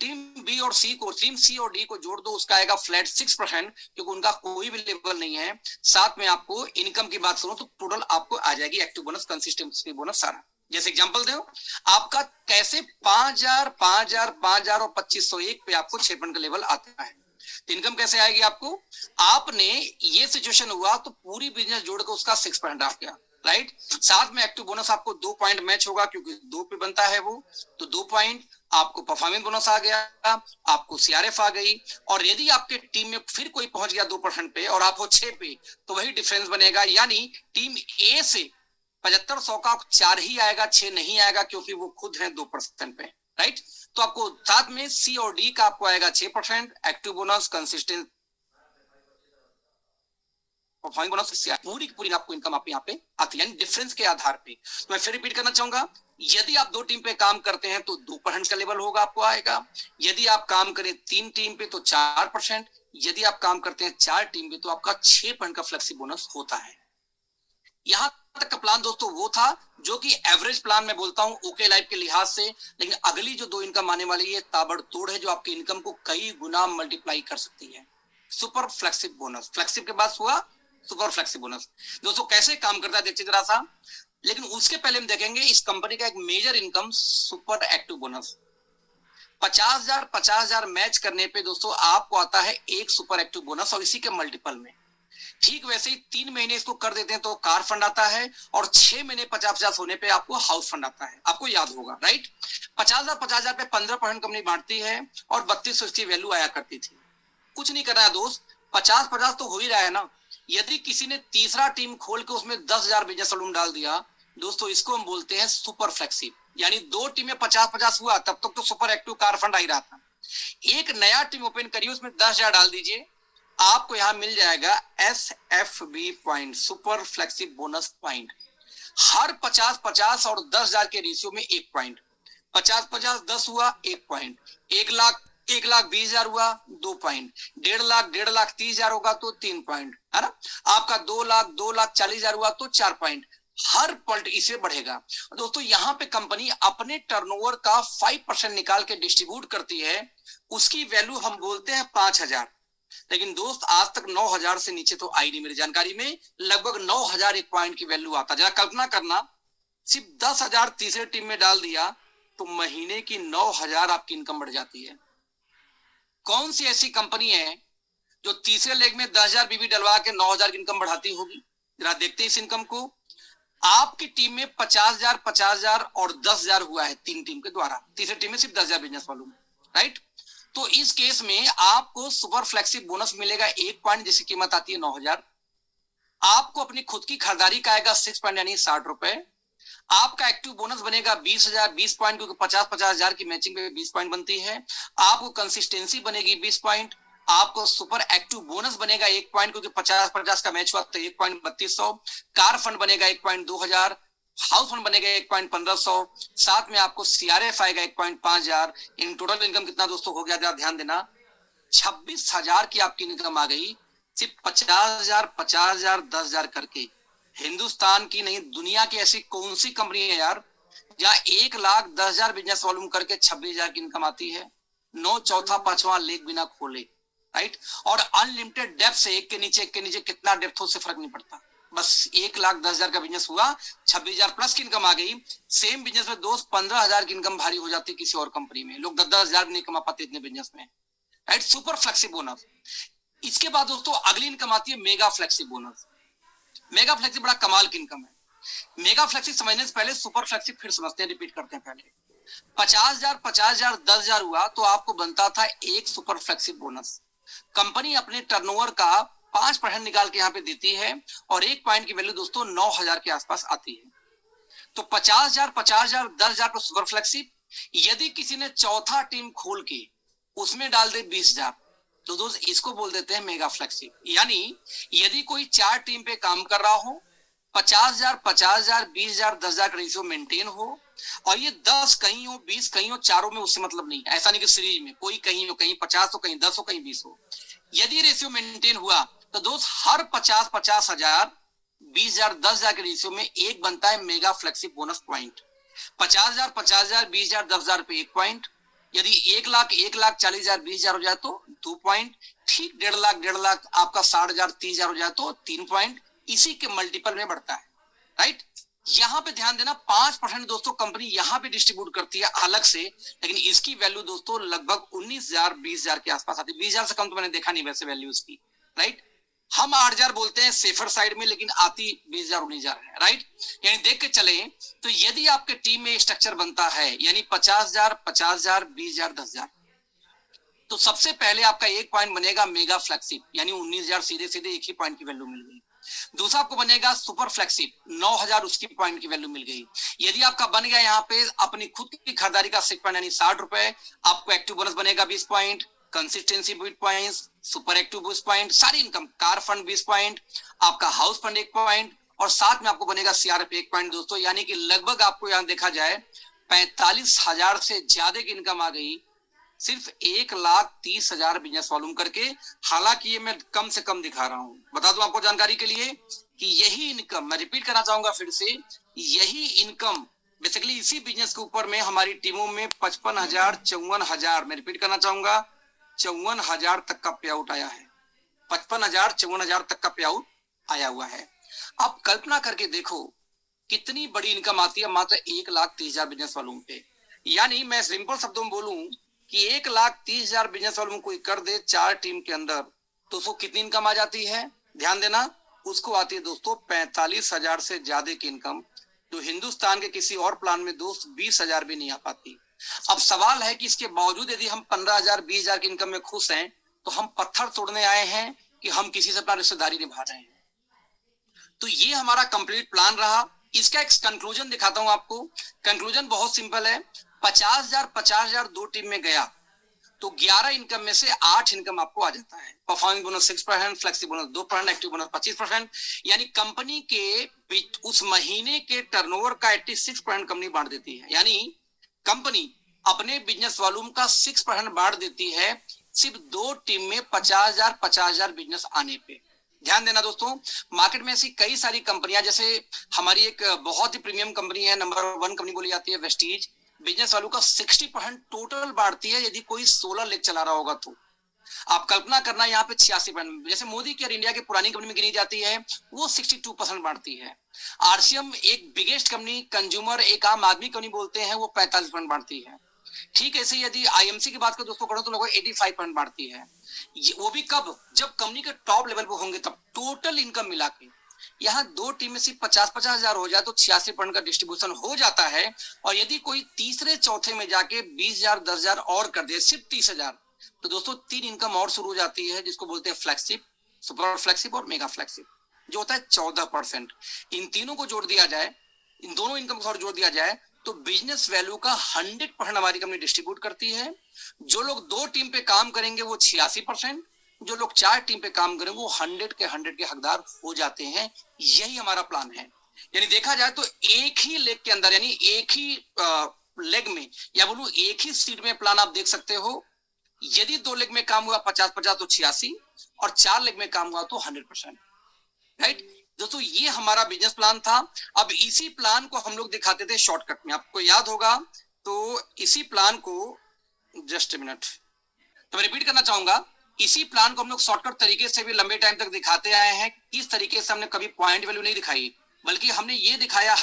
टीम बी और सी को, टीम सी और डी को जोड़ दो, उसका आएगा फ्लैट 6%, क्योंकि उनका कोई भी लेवल नहीं है। साथ में आपको इनकम की बात करूं तो टोटल आपको आ जाएगी एक्टिव बोनस, कंसिस्टेंसी बोनस सारा। जैसे एग्जांपल दो, आपका कैसे 5000 5000 5000 और 2501 पे आपको 6% का लेवल आता है, तो इनकम कैसे आएगी आपको। आपने ये सिचुएशन हुआ तो पूरी बिजनेस जोड़कर उसका 6% आ गया, राइट। साथ में एक्टिव बोनस आपको 2 पॉइंट मैच होगा, क्योंकि 2 पे बनता है वो, तो 2 पॉइंट आपको परफॉर्मेंस बोनस आ गया, आपको सीआरएफ आ गई। और यदि आपके टीम में फिर कोई पहुंच गया 2% पे और आप हो 6 पे, तो वही डिफरेंस बनेगा, यानी टीम ए से 7500 का 4 ही आएगा, 6 नहीं आएगा, क्योंकि वो खुद है 2% पे, राइट। तो आपको साथ में सी और डी का आपको आएगा 6%, एक्टिव बोनस, कंसिस्टेंट बोनस, पूरी पूरी आपको इनकम आप यहाँ पे आती है, डिफरेंस के आधार पे। तो मैं फिर रिपीट करना चाहूंगा, यदि आप 2 टीम पे काम करते हैं तो 2% का लेवल होगा आपको आएगा। यदि आप काम करें 3 टीम पे तो 4%। यदि आप काम करते हैं 4 टीम पे तो आपका 6% का फ्लेक्सी बोनस होता है। यहां तक का प्लान दोस्तों वो था जो कि एवरेज प्लान में बोलता हूं ओके लाइफ के लिहाज से, लेकिन अगली जो 2 इनकम आने वाली है ताबड़तोड़ है, जो आपकी इनकम को कई गुना मल्टीप्लाई कर सकती है। सुपर फ्लेक्सिब बोनस, फ्लेक्सिब के बाद हुआ सुपर फ्लेक्सिब बोनस। दोस्तों कैसे काम करता है देखिए जरा सा, लेकिन उसके पहले हम देखेंगे इस कंपनी का एक major income super active bonus. 50,000 match करने पे दोस्तों आपको आता है एक सुपर एक्टिव बोनस, और इसी के मल्टीपल में। ठीक वैसे ही 3 महीने इसको कर देते हैं तो कार फंड आता है, और 6 महीने 50,000 होने पे आपको हाउस फंड आता है। आपको याद होगा, राइट। 50,000 पे 15% कंपनी बांटती है, और 3200 इसकी वैल्यू आया करती थी। कुछ नहीं करना है दोस्त, 50-50 तो हो ही रहा है ना। यदि किसी ने तीसरा टीम खोल के उसमें 10,000 बिजनेस वॉल्यूम डाल दिया दोस्तों, इसको हम बोलते हैं सुपर फ्लेक्सिब, यानी 2 टीमें 50-50 हुआ, तब तक तो सुपर एक्टिव कार फंड आ ही रहा था। एक नया टीम ओपन करिए, उसमें 10,000 डाल दीजिए, आपको यहां मिल जाएगा SFB point, super flexible bonus point. हर 50-50 और 10,000 के रेशियो में 1 पॉइंट, 50-50 10 हुआ 1 पॉइंट, 1,20,000 हुआ 2 पॉइंट, 1,50,000 30,000 होगा तो 3 पॉइंट, है ना। आपका 2,40,000 हुआ तो 4 पॉइंट। हर पॉइंट इसे बढ़ेगा दोस्तों। यहां पे कंपनी अपने टर्नओवर का 5% निकाल के डिस्ट्रीब्यूट करती है, उसकी वैल्यू हम बोलते हैं 5,000। लेकिन दोस्त आज तक 9,000 से नीचे तो आई नहीं मेरी जानकारी में, लगभग 9,000 एक पॉइंट की वैल्यू आता। जरा कल्पना करना, सिर्फ 10,000 तीसरे टीम में डाल दिया तो महीने की 9,000 आपकी इनकम बढ़ जाती है। कौन सी ऐसी कंपनी है जो तीसरे लेग में 10,000 बीबी डलवा के 9,000 की इनकम बढ़ाती होगी। जरा देखते हैं इस इनकम को। आपकी टीम में 50,000 50,000 और 10,000 हुआ है 3 टीम के द्वारा, तीसरे टीम में सिर्फ 10,000 बिजनेस वॉल्यूम, राइट। तो इस केस में आपको सुपर फ्लेक्सिब बोनस मिलेगा 1 पॉइंट, जिसकी कीमत आती है 9,000। आपको अपनी खुद की खरीदारी का आएगा 6 पॉइंट यानी 60 रुपए। आपका एक्टिव बोनस बनेगा 20,000, 20 पॉइंट, क्योंकि 50,000 की मैचिंग पे 20 पॉइंट बनती है। आपको कंसिस्टेंसी बनेगी 20 पॉइंट। आपको सुपर एक्टिव बोनस बनेगा 1 पॉइंट, क्योंकि 50-50 का मैच हुआ तो 1 पॉइंट 3200। कार फंड बनेगा 1 पॉइंट 2,000। हाउस फंड बनेगा 1.1500, साथ में आपको सीआरएफ आएगा 1.5000। इन टोटल इनकम कितना दोस्तों हो गया, ध्यान देना 26,000 की आपकी इनकम आ गई, सिर्फ 50,000 50,000 10,000 करके। हिंदुस्तान की नहीं, दुनिया की ऐसी कौन सी कंपनी है यार जहां 1,10,000 बिजनेस वॉल्यूम करके 26,000 की इनकम आती है, नो चौथा पांचवा लेग बिना खोले, राइट। और अनलिमिटेड डेप्थ से एक के नीचे कितना डेप्थ हो से फर्क नहीं पड़ता, बस 1,10,000 का बिजनेस हुआ, 26,000 प्लस की इनकम आ गई। सेम बिजनेस में दोस्त 15,000 की इनकम भारी हो जाती किसी और कंपनी में, लोग 10,000 नहीं कमा पाते इतने बिजनेस में, राइट। Super flexi bonus. इसके बाद दोस्तों अगली इनकम आती है mega flexi bonus. Mega flexi बड़ा कमाल की इनकम है। मेगा फ्लेक्सी समझने से पहले सुपर फ्लेक्सी फिर समझते हैं, रिपीट करते हैं। पहले 50,000 50,000 10,000 हुआ तो आपको बनता था एक सुपर फ्लेक्सी बोनस। कंपनी अपने टर्नओवर का 5% निकाल के यहाँ पे देती है और एक पॉइंट की वैल्यू दोस्तों 9,000 के आसपास आती है। तो 50,000 50,000 10,000 पर सुपर फ्लेक्सी। यदि किसी ने चौथा टीम खोल के उसमें डाल दे 20,000 तो दोस्त इसको बोल देते हैं मेगा फ्लेक्सी। यानी यदि कोई 4 टीम पे काम कर रहा हो, 50,000 50,000 20,000 10,000 का रेशियो मेंटेन हो, और ये 10 कहीं हो 20 कहीं हो, चारों में उससे मतलब नहीं, ऐसा नहीं कि सीरीज में कोई कहीं हो, कहीं 50 हो कहीं 10 हो कहीं 20 हो, यदि रेशियो मेंटेन हुआ तो दोस्त हर 50,000 20,000 10,000 के रेशियो में एक बनता है मेगा फ्लेक्सी बोनस पॉइंट। 50,000 50,000 20,000 10,000 पे एक पॉइंट, यदि 1,00,000 1,40,000 20,000 हो जाए तो 2 पॉइंट, ठीक 1,50,000 आपका 60,000 30,000 हो जाए तो 3 पॉइंट, इसी के मल्टीपल में बढ़ता है, राइट। यहां पे ध्यान देना 5% दोस्तों कंपनी यहां पे डिस्ट्रीब्यूट करती है अलग से, लेकिन इसकी वैल्यू दोस्तों लगभग 19,000 20,000 के आसपास आती है। 20,000 से कम तो मैंने देखा नहीं वैसे वैल्यू इसकी, राइट। हम 8,000 बोलते हैं सेफर साइड में, लेकिन आती 20,000 19,000 है, राइट। यानी देख के चले तो यदि आपके टीम में स्ट्रक्चर बनता है यानी 50,000 50,000 20,000 10,000, तो सबसे पहले आपका एक पॉइंट बनेगा मेगा फ्लैगशिप, यानी 19,000 सीधे सीधे एक ही पॉइंट की वैल्यू मिल गई। दूसरा आपको बनेगा सुपर फ्लैगशिप, 9,000 उसकी पॉइंट की वैल्यू मिल गई। यदि आपका बन गया यहाँ पे अपनी खुद की खरीदारी का 6 पॉइंट यानी 60 रुपए, आपको एक्टिव बोनस बनेगा 20 point, consistency 20 points, super active 20 point, सारी इनकम, कार फंड 20 पॉइंट, आपका हाउस फंड 1 पॉइंट, और साथ में आपको बनेगा सीआरएफ 1 पॉइंट दोस्तों। यानी कि लगभग आपको यहाँ देखा जाए 45,000 से ज्यादा की इनकम आ गई सिर्फ 1,30,000 बिजनेस वॉल्यूम करके। हालांकि ये मैं कम से कम दिखा रहा हूं, बता दूं आपको जानकारी के लिए कि यही इनकम, मैं रिपीट करना चाहूंगा फिर से, यही इनकम बेसिकली इसी बिजनेस के ऊपर में हमारी टीमों में 55,000 54,000, मैं रिपीट करना चाहूंगा 54,000 तक का पे आउट आया है। 55,000 54,000 तक का पे आउट आया हुआ है। आप कल्पना करके देखो कितनी बड़ी इनकम आती है मात्र 1,30,000 बिजनेस वॉल्यूम पे। यानी मैं सिंपल शब्दों में बोलूं कि 1,30,000 बिजनेस वॉल्यूम कोई कर दे 4 टीम के अंदर, तो उसको कितनी इनकम आ जाती है, ध्यान देना, उसको आती है दोस्तों 45,000 से ज्यादा की इनकम, जो हिंदुस्तान के किसी और प्लान में दोस्त 20,000 भी नहीं आ पाती। अब सवाल है कि इसके बावजूद यदि हम 15,000 20,000 की इनकम में खुश हैं, तो हम पत्थर तोड़ने आए हैं कि हम किसी से अपना रिश्तेदारी निभा रहे हैं। तो ये हमारा कंप्लीट प्लान रहा। इसका एक कंक्लूजन दिखाता हूं आपको। कंक्लूजन बहुत सिंपल है, 50,000 50,000 दो टीम में गया तो 11 इनकम में से 8 इनकम आपको आ जाता है। Performing bonus 6%, flexi bonus 2%, active bonus 25%, यानी कंपनी के उस महीने के टर्नओवर का 86% कंपनी बांट देती है। यानी कंपनी अपने बिजनेस वॉल्यूम का 6% बांट देती है सिर्फ 2 टीम में 50,000 50,000 बिजनेस आने पे। ध्यान देना दोस्तों, मार्केट में ऐसी कई सारी कंपनियां, जैसे हमारी एक बहुत ही प्रीमियम कंपनी है, नंबर 1 कंपनी बोली जाती है वेस्टीज, बिजनेस वैल्यू का 60% टोटल बांटती है यदि कोई 16 लेग चला रहा होगा तो। आप कल्पना करना यहाँ पे 86%, जैसे मोदी केयर इंडिया की पुरानी कंपनी में गिनी जाती है, वो 62% बांटती है। आरसीएम एक बिगेस्ट कंपनी, कंज्यूमर एक आम आदमी कंपनी बोलते हैं, वो 45% बांटती है। ठीक ऐसे यदि आईएमसी की बात करो दोस्तों करो तो लगभग 85% बांटती है। वो भी कब, जब कंपनी के टॉप लेवल पे होंगे तब। टोटल इनकम मिला के यहाँ 2 टीम में सिर्फ 50-50 हजार हो जाए तो 86% का डिस्ट्रीब्यूशन हो जाता है। और यदि कोई तीसरे चौथे में जाके 20,000 10,000 और कर दे, सिर्फ 30,000, तो दोस्तों 3 इनकम और शुरू हो जाती है, जिसको बोलते हैं फ्लैगशिप, सुपर फ्लैगशिप और मेगा फ्लैगशिप, जो होता है 14%। इन तीनों को जोड़ दिया जाए, इन दोनों इनकम को और जोड़ दिया जाए तो बिजनेस वैल्यू का 100% हमारी कंपनी डिस्ट्रीब्यूट करती है। जो लोग 2 टीम पे काम करेंगे वो 86%, जो लोग 4 टीम पे काम करेंगे वो 100 के हकदार हो जाते हैं। यही हमारा प्लान है। यानी देखा जाए तो एक ही लेग के अंदर, यानी एक ही लेग में, या बोलूं एक ही सीट में प्लान आप देख सकते हो। यदि 2 लेग में काम हुआ 50-50 तो 86, और 4 लेग में काम हुआ तो 100%। राइट दोस्तों, ये हमारा बिजनेस प्लान था। अब इसी प्लान को हम लोग दिखाते थे शॉर्टकट में, आपको याद होगा। तो इसी प्लान को, जस्ट ए मिनट, तो मैं रिपीट करना चाहूंगा, इसी प्लान को हम लोग शॉर्टकट तरीके से भी लंबे टाइम तक दिखाते आए हैं। किस तरीके से हमने कभी पॉइंट वैल्यू नहीं दिखाई, बल्कि हमने ये दिखाया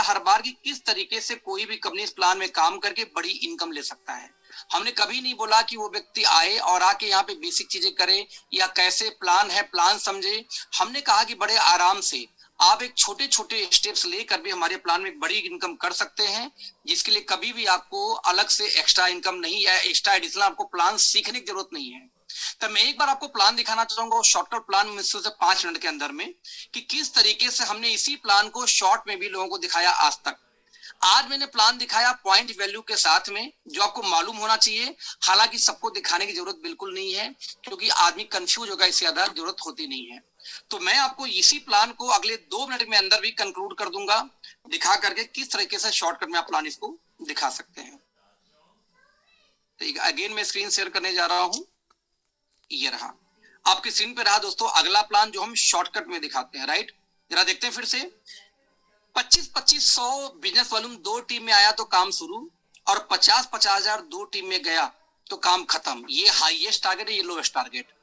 हर बार कि किस तरीके से कोई भी कंपनी इस प्लान में काम करके बड़ी इनकम ले सकता है। हमने कभी नहीं बोला कि वो व्यक्ति आए और आके यहाँ पे बेसिक चीजें करे, या कैसे प्लान है प्लान समझे। हमने कहा कि बड़े आराम से आप एक छोटे छोटे स्टेप्स लेकर भी हमारे प्लान में बड़ी इनकम कर सकते हैं, जिसके लिए कभी भी आपको अलग से एक्स्ट्रा इनकम नहीं या एक्स्ट्रा एडिशनल आपको प्लान सीखने की जरूरत नहीं है। तो मैं एक बार आपको प्लान दिखाना चाहूंगा, शॉर्टकट प्लान मुश्किल से 5 मिनट के अंदर में, कि किस तरीके से हमने इसी प्लान को शॉर्ट में भी लोगों को दिखाया आज तक। आज मैंने प्लान दिखाया पॉइंट वैल्यू के साथ में, जो आपको मालूम होना चाहिए। हालांकि सबको दिखाने की जरूरत बिल्कुल नहीं है, क्योंकि आदमी कंफ्यूज होगा, इससे ज्यादा जरूरत होती नहीं है। तो मैं आपको इसी प्लान को अगले 2 मिनट में अंदर भी कंक्लूड कर दूंगा, दिखा करके किस तरीके से शॉर्टकट में आप प्लान इसको दिखा सकते हैं। तो अगेन मैं स्क्रीन शेयर करने जा रहा हूं, ये रहा आपकी स्क्रीन पे रहा दोस्तों अगला प्लान जो हम शॉर्टकट में दिखाते हैं। राइट, जरा देखते हैं फिर से। 25-2500 बिजनेस वॉल्यूम 2 टीम में आया तो काम शुरू, और 50-50 हजार 2 टीम में गया तो काम खत्म। ये हाईएस्ट टारगेट है, ये लोएस्ट टारगेट।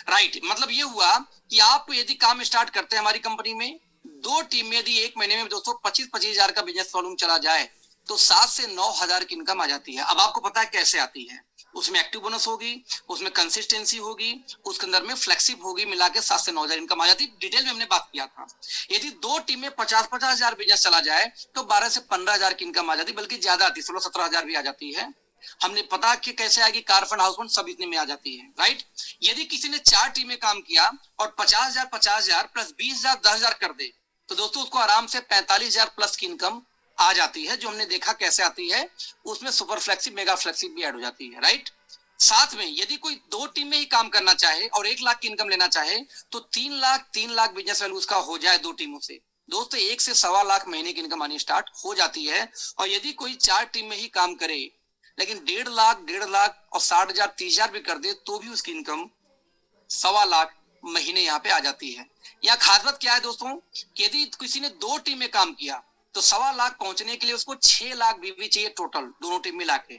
राइट, मतलब ये हुआ कि आप यदि काम स्टार्ट करते हैं हमारी कंपनी में, 2 टीम में यदि 1 महीने में दोस्तों 25-25 हजार का बिजनेस वॉल्यूम चला जाए तो 7 से 9 हजार की इनकम आ जाती है। अब आपको पता है कैसे आती है, उसमें एक्टिव बोनस होगी, उसमें कंसिस्टेंसी होगी, उसके अंदर में फ्लेक्सिब होगी, मिला के 7 से 9 हजार इनकम आ जाती है। डिटेल में हमने बात किया था। यदि 2 टीम में 50-50 हजार बिजनेस चला जाए तो 12 से 15 हजार की इनकम आ जाती, बल्कि ज्यादा आती, 16-17 हजार भी आ जाती है। हमने पता कि कैसे आएगी, कार फंड हाउस फंड सब इतने में आ जाती है। राइट, यदि किसी ने 4 टीम में काम किया और 50,000 प्लस 20,000 10,000 कर दे, तो दोस्तों उसको आराम से 45,000 प्लस की इनकम आ जाती है, जो हमने देखा कैसे आती है। उसमें सुपर फ्लेक्सिब मेगा फ्लेक्सिब भी ऐड हो जाती है। राइट, साथ में यदि कोई 2 टीम में ही काम करना चाहे और 1 लाख की इनकम लेना चाहे तो 3 लाख बिजनेस वैल्यू उसका हो जाए 2 टीमों से, दोस्तों 1 से 1.25 लाख महीने की इनकम आनी स्टार्ट हो जाती है। और यदि कोई 4 टीम में ही काम करे लेकिन 1.5 लाख और 60,000 30,000 भी कर दे तो भी उसकी इनकम 1.25 लाख महीने यहाँ पे आ जाती है। यहाँ खास बात क्या है दोस्तों, यदि किसी ने 2 टीम में काम किया तो 1.25 लाख पहुंचने के लिए उसको 6 लाख बीवी चाहिए टोटल, दोनों टीम मिला के।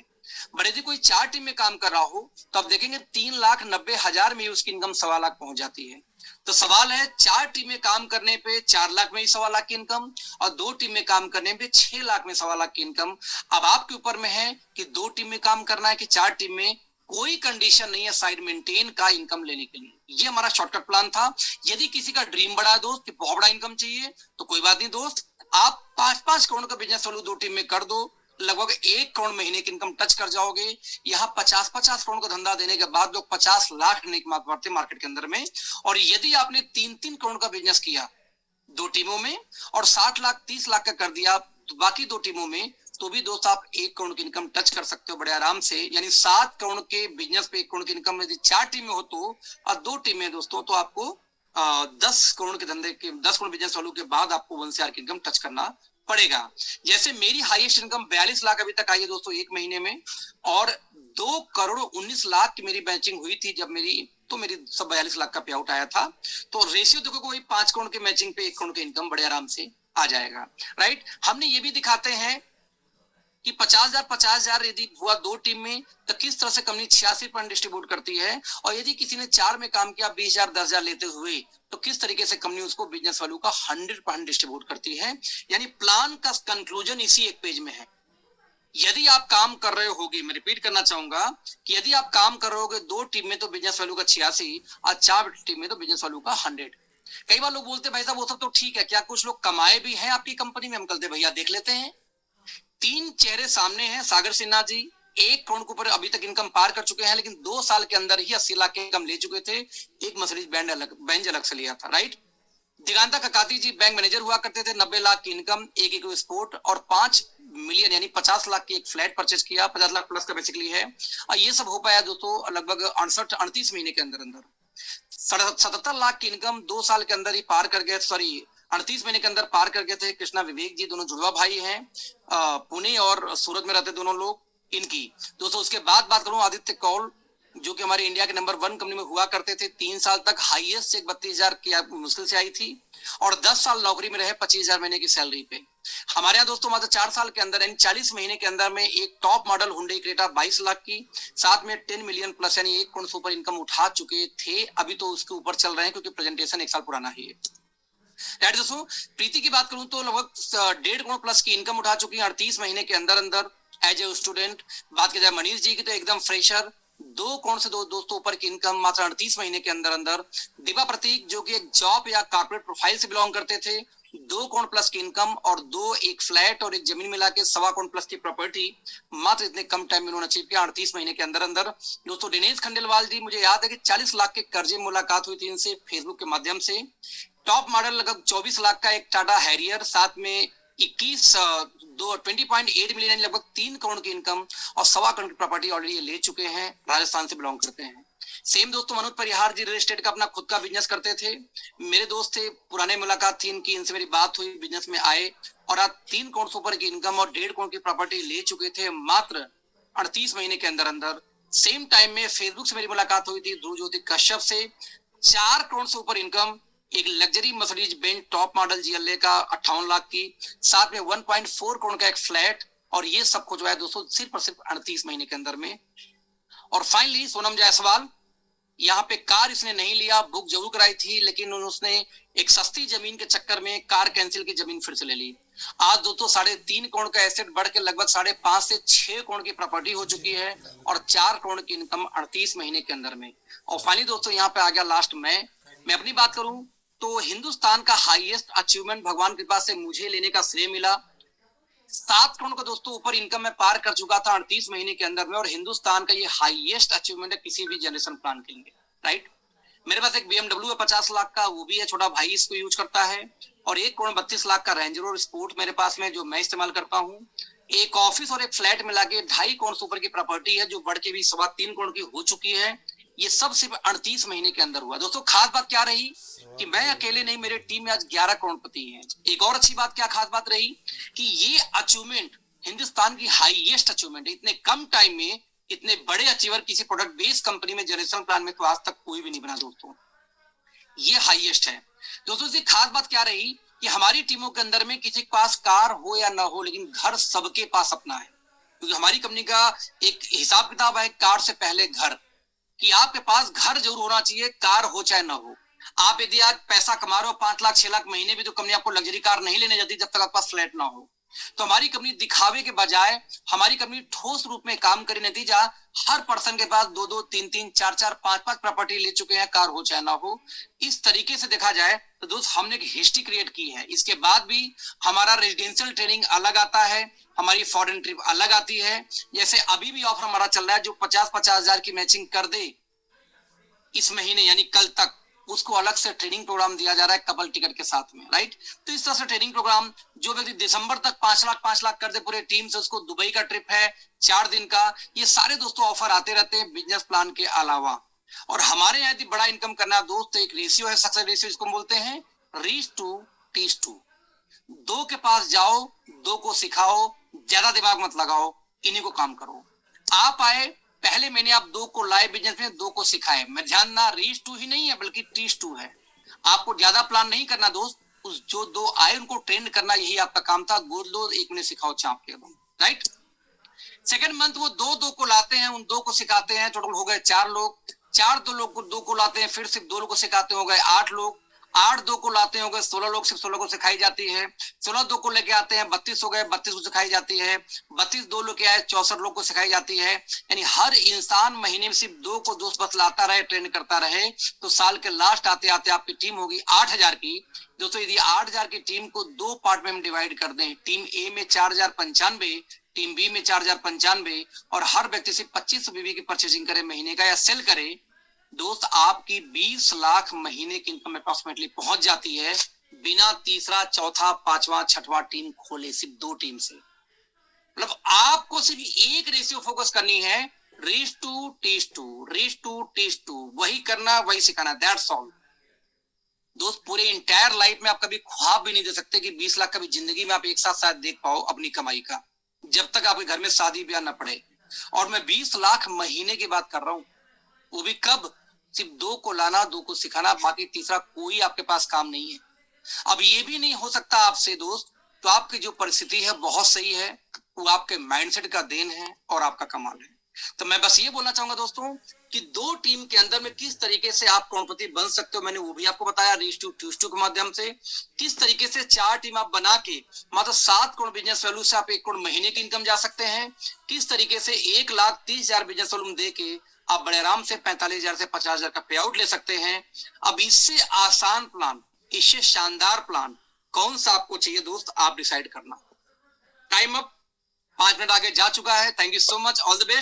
बट यदि कोई 4 टीम में काम कर रहा हो तो आप देखेंगे 3,90,000 में उसकी इनकम 1.25 लाख पहुंच जाती है। तो सवाल है, 4 टीम में काम करने पे 4 लाख में ही 1.25 लाख की इनकम, और 2 टीम में काम करने पे 6 लाख में 1.25 लाख की इनकम। अब आपके ऊपर में है कि 2 टीम में काम करना है कि 4 टीम में, कोई कंडीशन नहीं है साइड मेंटेन का इनकम लेने के लिए। ये हमारा शॉर्टकट प्लान था। यदि किसी का ड्रीम बड़ा है दोस्त कि बहुत बड़ा इनकम चाहिए, तो कोई बात नहीं दोस्त, आप 5-5 करोड़ का बिजनेस वालों 2 टीम में कर दो, लगभग 1 करोड़ महीने की इनकम टच कर जाओगे। यहाँ 50-50 करोड़ का धंधा देने के बाद लोग 50 लाख नहीं कमा पाते मार्केट के अंदर में। और यदि आपने 3-3 करोड़ का बिजनेस किया 2 टीमों में और 60 लाख 30 लाख का कर दिया तो बाकी 2 टीमों में, तो भी दोस्त आप 1 करोड़ की इनकम टच कर सकते हो बड़े आराम से। यानी 7 करोड़ के बिजनेस पे 1 करोड़ की इनकम यदि 4 टीम में हो तो, और 2 टीम में दोस्तों तो आपको 10 करोड़ के धंधे के 10 करोड़ बिजनेस वालों के बाद आपको 1 CR की इनकम टच करना पड़ेगा। जैसे मेरी हाईएस्ट इनकम 42 लाख अभी तक आई है दोस्तों 1 महीने में, और 2 करोड़ 19 लाख की मेरी मैचिंग हुई थी जब मेरी सब 42 लाख का पे आउट आया था। तो रेशियो देखो वही 5 करोड़ के मैचिंग पे 1 करोड़ की इनकम बड़े आराम से आ जाएगा। राइट, हमने ये भी दिखाते हैं कि 50,000 यदि हुआ 2 टीम में तो किस तरह से कंपनी 86% डिस्ट्रीब्यूट करती है, और यदि किसी ने 4 में काम किया 20,000 10,000 लेते हुए तो किस तरीके से कंपनी उसको बिजनेस वैल्यू का 100% डिस्ट्रीब्यूट करती है। यानी प्लान का कंक्लूजन इसी एक पेज में है। यदि आप काम कर रहे होगे, मैं रिपीट करना चाहूंगा कि यदि आप काम कर रहे होगे 2 टीम में तो बिजनेस वैल्यू का 86 और 4 टीम में तो बिजनेस वैल्यू का 100। कई बार लोग बोलते भाई साहब वो सब तो ठीक है, क्या कुछ लोग कमाए भी हैं आपकी कंपनी में? हम कहते भैया देख लेते हैं। 3 चेहरे सामने हैं, सागर सिन्हा जी 1 करोड़ के ऊपर अभी तक इनकम पार कर चुके हैं, लेकिन 2 साल के अंदर ही 80 लाख की इनकम ले चुके थे। एक मर्सिडीज बेंज अलग से लिया था। राइट, दिगांता ककाती जी बैंक मैनेजर हुआ करते थे, 90 लाख की इनकम, एक इको स्पोर्ट, और 5 मिलियन यानी 50 लाख की एक फ्लैट परचेज किया, 50 लाख प्लस का बेसिकली है। और ये सब हो पाया दोस्तों लगभग 68-38 महीने के अंदर अंदर। 77 लाख की इनकम 2 साल के अंदर ही पार कर गए, सॉरी 38 महीने के अंदर पार कर गए थे। कृष्णा विवेक जी दोनों जुड़वा भाई हैं, पुणे और सूरत में रहते दोनों लोग। इनकी दोस्तों उसके बाद बात करूं आदित्य कौल, जो कि हमारे इंडिया के नंबर 1 कंपनी में हुआ करते थे। 3 साल तक हाईएस्ट चेक 32,000 की मुश्किल से आई थी और 10 साल नौकरी में रहे 25,000 महीने की सैलरी पे। हमारे यहाँ दोस्तों मात्र 4 साल के अंदर यानी 40 महीने के अंदर में एक top model Hyundai Creta 22 lakh की, साथ में 10 मिलियन प्लस यानी 1 करोड़ सुपर इनकम उठा चुके थे। अभी तो उसके ऊपर चल रहे हैं क्योंकि प्रेजेंटेशन 1 साल पुराना ही है। राइट दोस्तों, प्रीति की बात करूं तो लगभग 1.5 करोड़ प्लस की इनकम उठा चुकी है 38 महीने के अंदर अंदर एज ए स्टूडेंट। बात की जाए मनीष जी की तो एकदम फ्रेशर, 2 करोड़ से दोस्तों ऊपर की इनकम मात्र 38 महीने के अंदर अंदर। दिव्या प्रतीक जो कि एक जॉब या कॉर्पोरेट प्रोफाइल से बिलोंग करते थे, 2 करोड़ प्लस की इनकम और 2 एक फ्लैट और एक जमीन मिला के 1.25 करोड़ प्लस की प्रॉपर्टी मात्र इतने कम टाइम में उन्होंने अचीव किया 38 महीने के अंदर अंदर। दोस्तों दिनेश खंडेलवाल जी, मुझे याद है कि 40 लाख के कर्जे मुलाकात हुई थी इनसे फेसबुक के माध्यम से। टॉप मॉडल लगभग 24 लाख का एक टाटा हैरियर, साथ में 20.8 मिलियन लगभग 3 करोड़ की इनकम और 1.25 करोड़ की प्रॉपर्टी ऑलरेडी ले चुके हैं, राजस्थान से बिलोंग करते हैं। सेम दोस्तों मनोज परिहार जी रियल एस्टेट का अपना खुद का बिजनेस करते थे, मेरे दोस्त थे, पुराने मुलाकात थी इनकी, इनसे मेरी बात हुई, बिजनेस में आए और आज 3 करोड़ से ऊपर की इनकम और 1.5 करोड़ की प्रॉपर्टी ले चुके थे मात्र 38 महीने के अंदर अंदर। सेम टाइम में फेसबुक से मेरी मुलाकात हुई थी ध्रुव ज्योति कश्यप से, 4 करोड़ से ऊपर इनकम, एक luxury Mercedes Benz top model GLA का 58 लाख की, साथ में 1.4 करोड़ का एक फ्लैट और ये सब कुछ जो है दोस्तों सिर्फ और सिर्फ 38 महीने के अंदर में। और फाइनली सोनम जायसवाल, यहाँ पे कार इसने नहीं लिया, बुक जरूर कराई थी, लेकिन उसने एक सस्ती जमीन के चक्कर में कार कैंसिल की जमीन फिर से ले ली। आज दोस्तों 3.5 करोड़ का एसेट बढ़ के लगभग 5.5 से 6 करोड़ की प्रॉपर्टी हो चुकी है और 4 करोड़ की इनकम 38 महीने के अंदर में। और फाइनली दोस्तों यहाँ पे आ गया लास्ट मैं अपनी बात करूं तो हिंदुस्तान का हाईएस्ट अचीवमेंट भगवान की कृपा से मुझे लेने का श्रेय मिला। 7 करोड़ का दोस्तों ऊपर इनकम में पार कर चुका था 38 महीने के अंदर में और हिंदुस्तान का ये हाईएस्ट अचीवमेंट है किसी भी जनरेशन प्लान के लिए। राइट, मेरे पास एक BMW है 50 लाख का, वो भी है, छोटा भाई इसको यूज करता है, और 1 करोड़ 32 लाख का रेंज रोवर स्पोर्ट मेरे पास में जो मैं इस्तेमाल करता हूँ। एक ऑफिस और एक फ्लैट मिला के 2.5 करोड़ से ऊपर की प्रॉपर्टी है जो बढ़ के भी 3.25 करोड़ की हो चुकी है। ये सब सिर्फ 38 महीने के अंदर हुआ। दोस्तों खास बात क्या रही कि मैं अकेले नहीं, मेरे टीम में आज 11 करोड़पति हैं। एक और अच्छी बात क्या खास बात रही कि ये अचीवमेंट हिंदुस्तान की हाईएस्ट अचीवमेंट है। इतने कम टाइम में इतने बड़े अचीवर किसी प्रोडक्ट बेस्ड कंपनी में जनरेशन प्लान में तो आज तक कोई भी नहीं बना दोस्तों, ये हाईएस्ट है। दोस्तों इसकी खास बात क्या रही कि हमारी टीमों के अंदर में किसी के पास कार हो या ना हो, लेकिन घर सबके पास अपना है, क्योंकि हमारी कंपनी का एक हिसाब किताब है कार से पहले घर, कि आपके पास घर जरूर होना चाहिए, कार हो चाहे ना हो। आप यदि आज पैसा कमा रहे हो 5 लाख 6 लाख महीने भी, तो कंपनी आपको लग्जरी कार नहीं लेने जाती जब तक आपके पास फ्लैट ना हो। तो हमारी कंपनी दिखावे के बजाय हमारी कंपनी ठोस रूप में काम करे, नतीजा हर पर्सन के पास 2-2 3-3 4-4 5-5 प्रॉपर्टी ले चुके हैं, कार हो चाहे ना हो। इस तरीके से देखा जाए तो दोस्त हमने एक हिस्ट्री क्रिएट की है। इसके बाद भी हमारा रेजिडेंशियल ट्रेनिंग अलग आता है, हमारी फॉरेन ट्रिप अलग आती है। जैसे अभी भी ऑफर हमारा चल रहा है, जो 50-50 हजार की मैचिंग कर दे इस महीने यानी कल तक, उसको अलग से ट्रेनिंग प्रोग्राम दिया जा रहा है कपल टिकट के साथ में। राइट, तो इस तरह से ट्रेनिंग प्रोग्राम, जो व्यक्ति दिसंबर तक 5 लाख कर दे पूरे टीम से, उसको दुबई का ट्रिप है 4 दिन का। ये सारे दोस्तों ऑफर आते रहते हैं बिजनेस प्लान के अलावा। और हमारे यहाँ यदि बड़ा इनकम करना है दोस्त, एक रेशियो है, सक्सेस रेशियो जिसको बोलते हैं रीच टू टीच टू। 2 के पास जाओ, 2 को सिखाओ, ज्यादा दिमाग मत लगाओ, इन्हीं को काम करो। आप आए पहले महीने आप 2 को लाए बिजनेस में, 2 को सिखाए। मैं ध्यान ना, रीच टू ही नहीं है बल्कि टीच टू है। आपको ज्यादा प्लान नहीं करना दोस्त, उस जो 2 आए उनको ट्रेन करना, यही आपका काम था। गोद लो, 1 महीने सिखाओ चाप के। राइट, सेकंड मंथ वो 2 को लाते हैं, उन 2 को सिखाते हैं, टोटल हो गए 4 लोग। 2 को लाते हैं, फिर सिर्फ 2 लोग को सिखाते हो गए 8 लोग। 2 को लाते हो गए 16 लोग, सिर्फ 16 को सिखाई जाती है। 2 को लेके आते हैं 32 हो गए, 32 को सिखाई जाती है। 2 लोग आए 64 लोग को सिखाई जाती है। यानी हर इंसान महीने में सिर्फ 2 को दोस्त बतलाता रहे, ट्रेन करता रहे, तो साल के लास्ट आते आते आपकी टीम होगी 8000 की। दोस्तों यदि 8000 की टीम को 2 पार्ट में हम डिवाइड कर दें, टीम ए में 4095, टीम बी में 4095, और हर व्यक्ति से 25 बीबी की परचेसिंग करे महीने का या सेल करे दोस्त, आपकी 20 लाख महीने की इनकम अप्रोक्सीमेटली पहुंच जाती है, बिना तीसरा चौथा पांचवा छठवां टीम खोले, सिर्फ 2 टीम से। मतलब आपको सिर्फ एक रेशियो फोकस करनी है, reach to teach to, reach to teach to, वही करना वही सिखाना, दैट्स ऑल। दोस्त पूरे इंटायर लाइफ में आप कभी ख्वाब भी नहीं दे सकते कि 20 लाख कभी जिंदगी में आप एक साथ शायद देख पाओ अपनी कमाई का, जब तक आपके घर में शादी ब्याह ना पड़े। और मैं 20 लाख महीने की बात कर रहा हूं, वो भी कब? सिर्फ 2 को लाना, 2 को सिखाना, बाकी तीसरा कोई आपके पास काम नहीं है। अब ये भी नहीं हो सकता आपसे दोस्त, तो आपकी जो परिस्थिति है बहुत सही है, वो आपके माइंडसेट का देन है और आपका कमाल है। तो मैं बस ये बोलना चाहूंगा दोस्तों कि 2 टीम के अंदर में किस तरीके से आप करोड़पति बन सकते हो, मैंने वो भी आपको बताया रेस टू ट्यूस्टू के माध्यम से। किस तरीके से 4 टीम आप बना के मतलब 7 करोड़ बिजनेस वैल्यू से आप 1 करोड़ महीने की इनकम जा सकते हैं। किस तरीके से 1,30,000 बिजनेस वॉल्यूम दे के आप बड़े आराम से 45,000 से 50,000 का पे आउट ले सकते हैं। अब इससे आसान प्लान, इससे शानदार प्लान कौन सा आपको चाहिए दोस्त, आप डिसाइड करना। टाइम अप, 5 मिनट आगे जा चुका है। Thank you so much, all the best.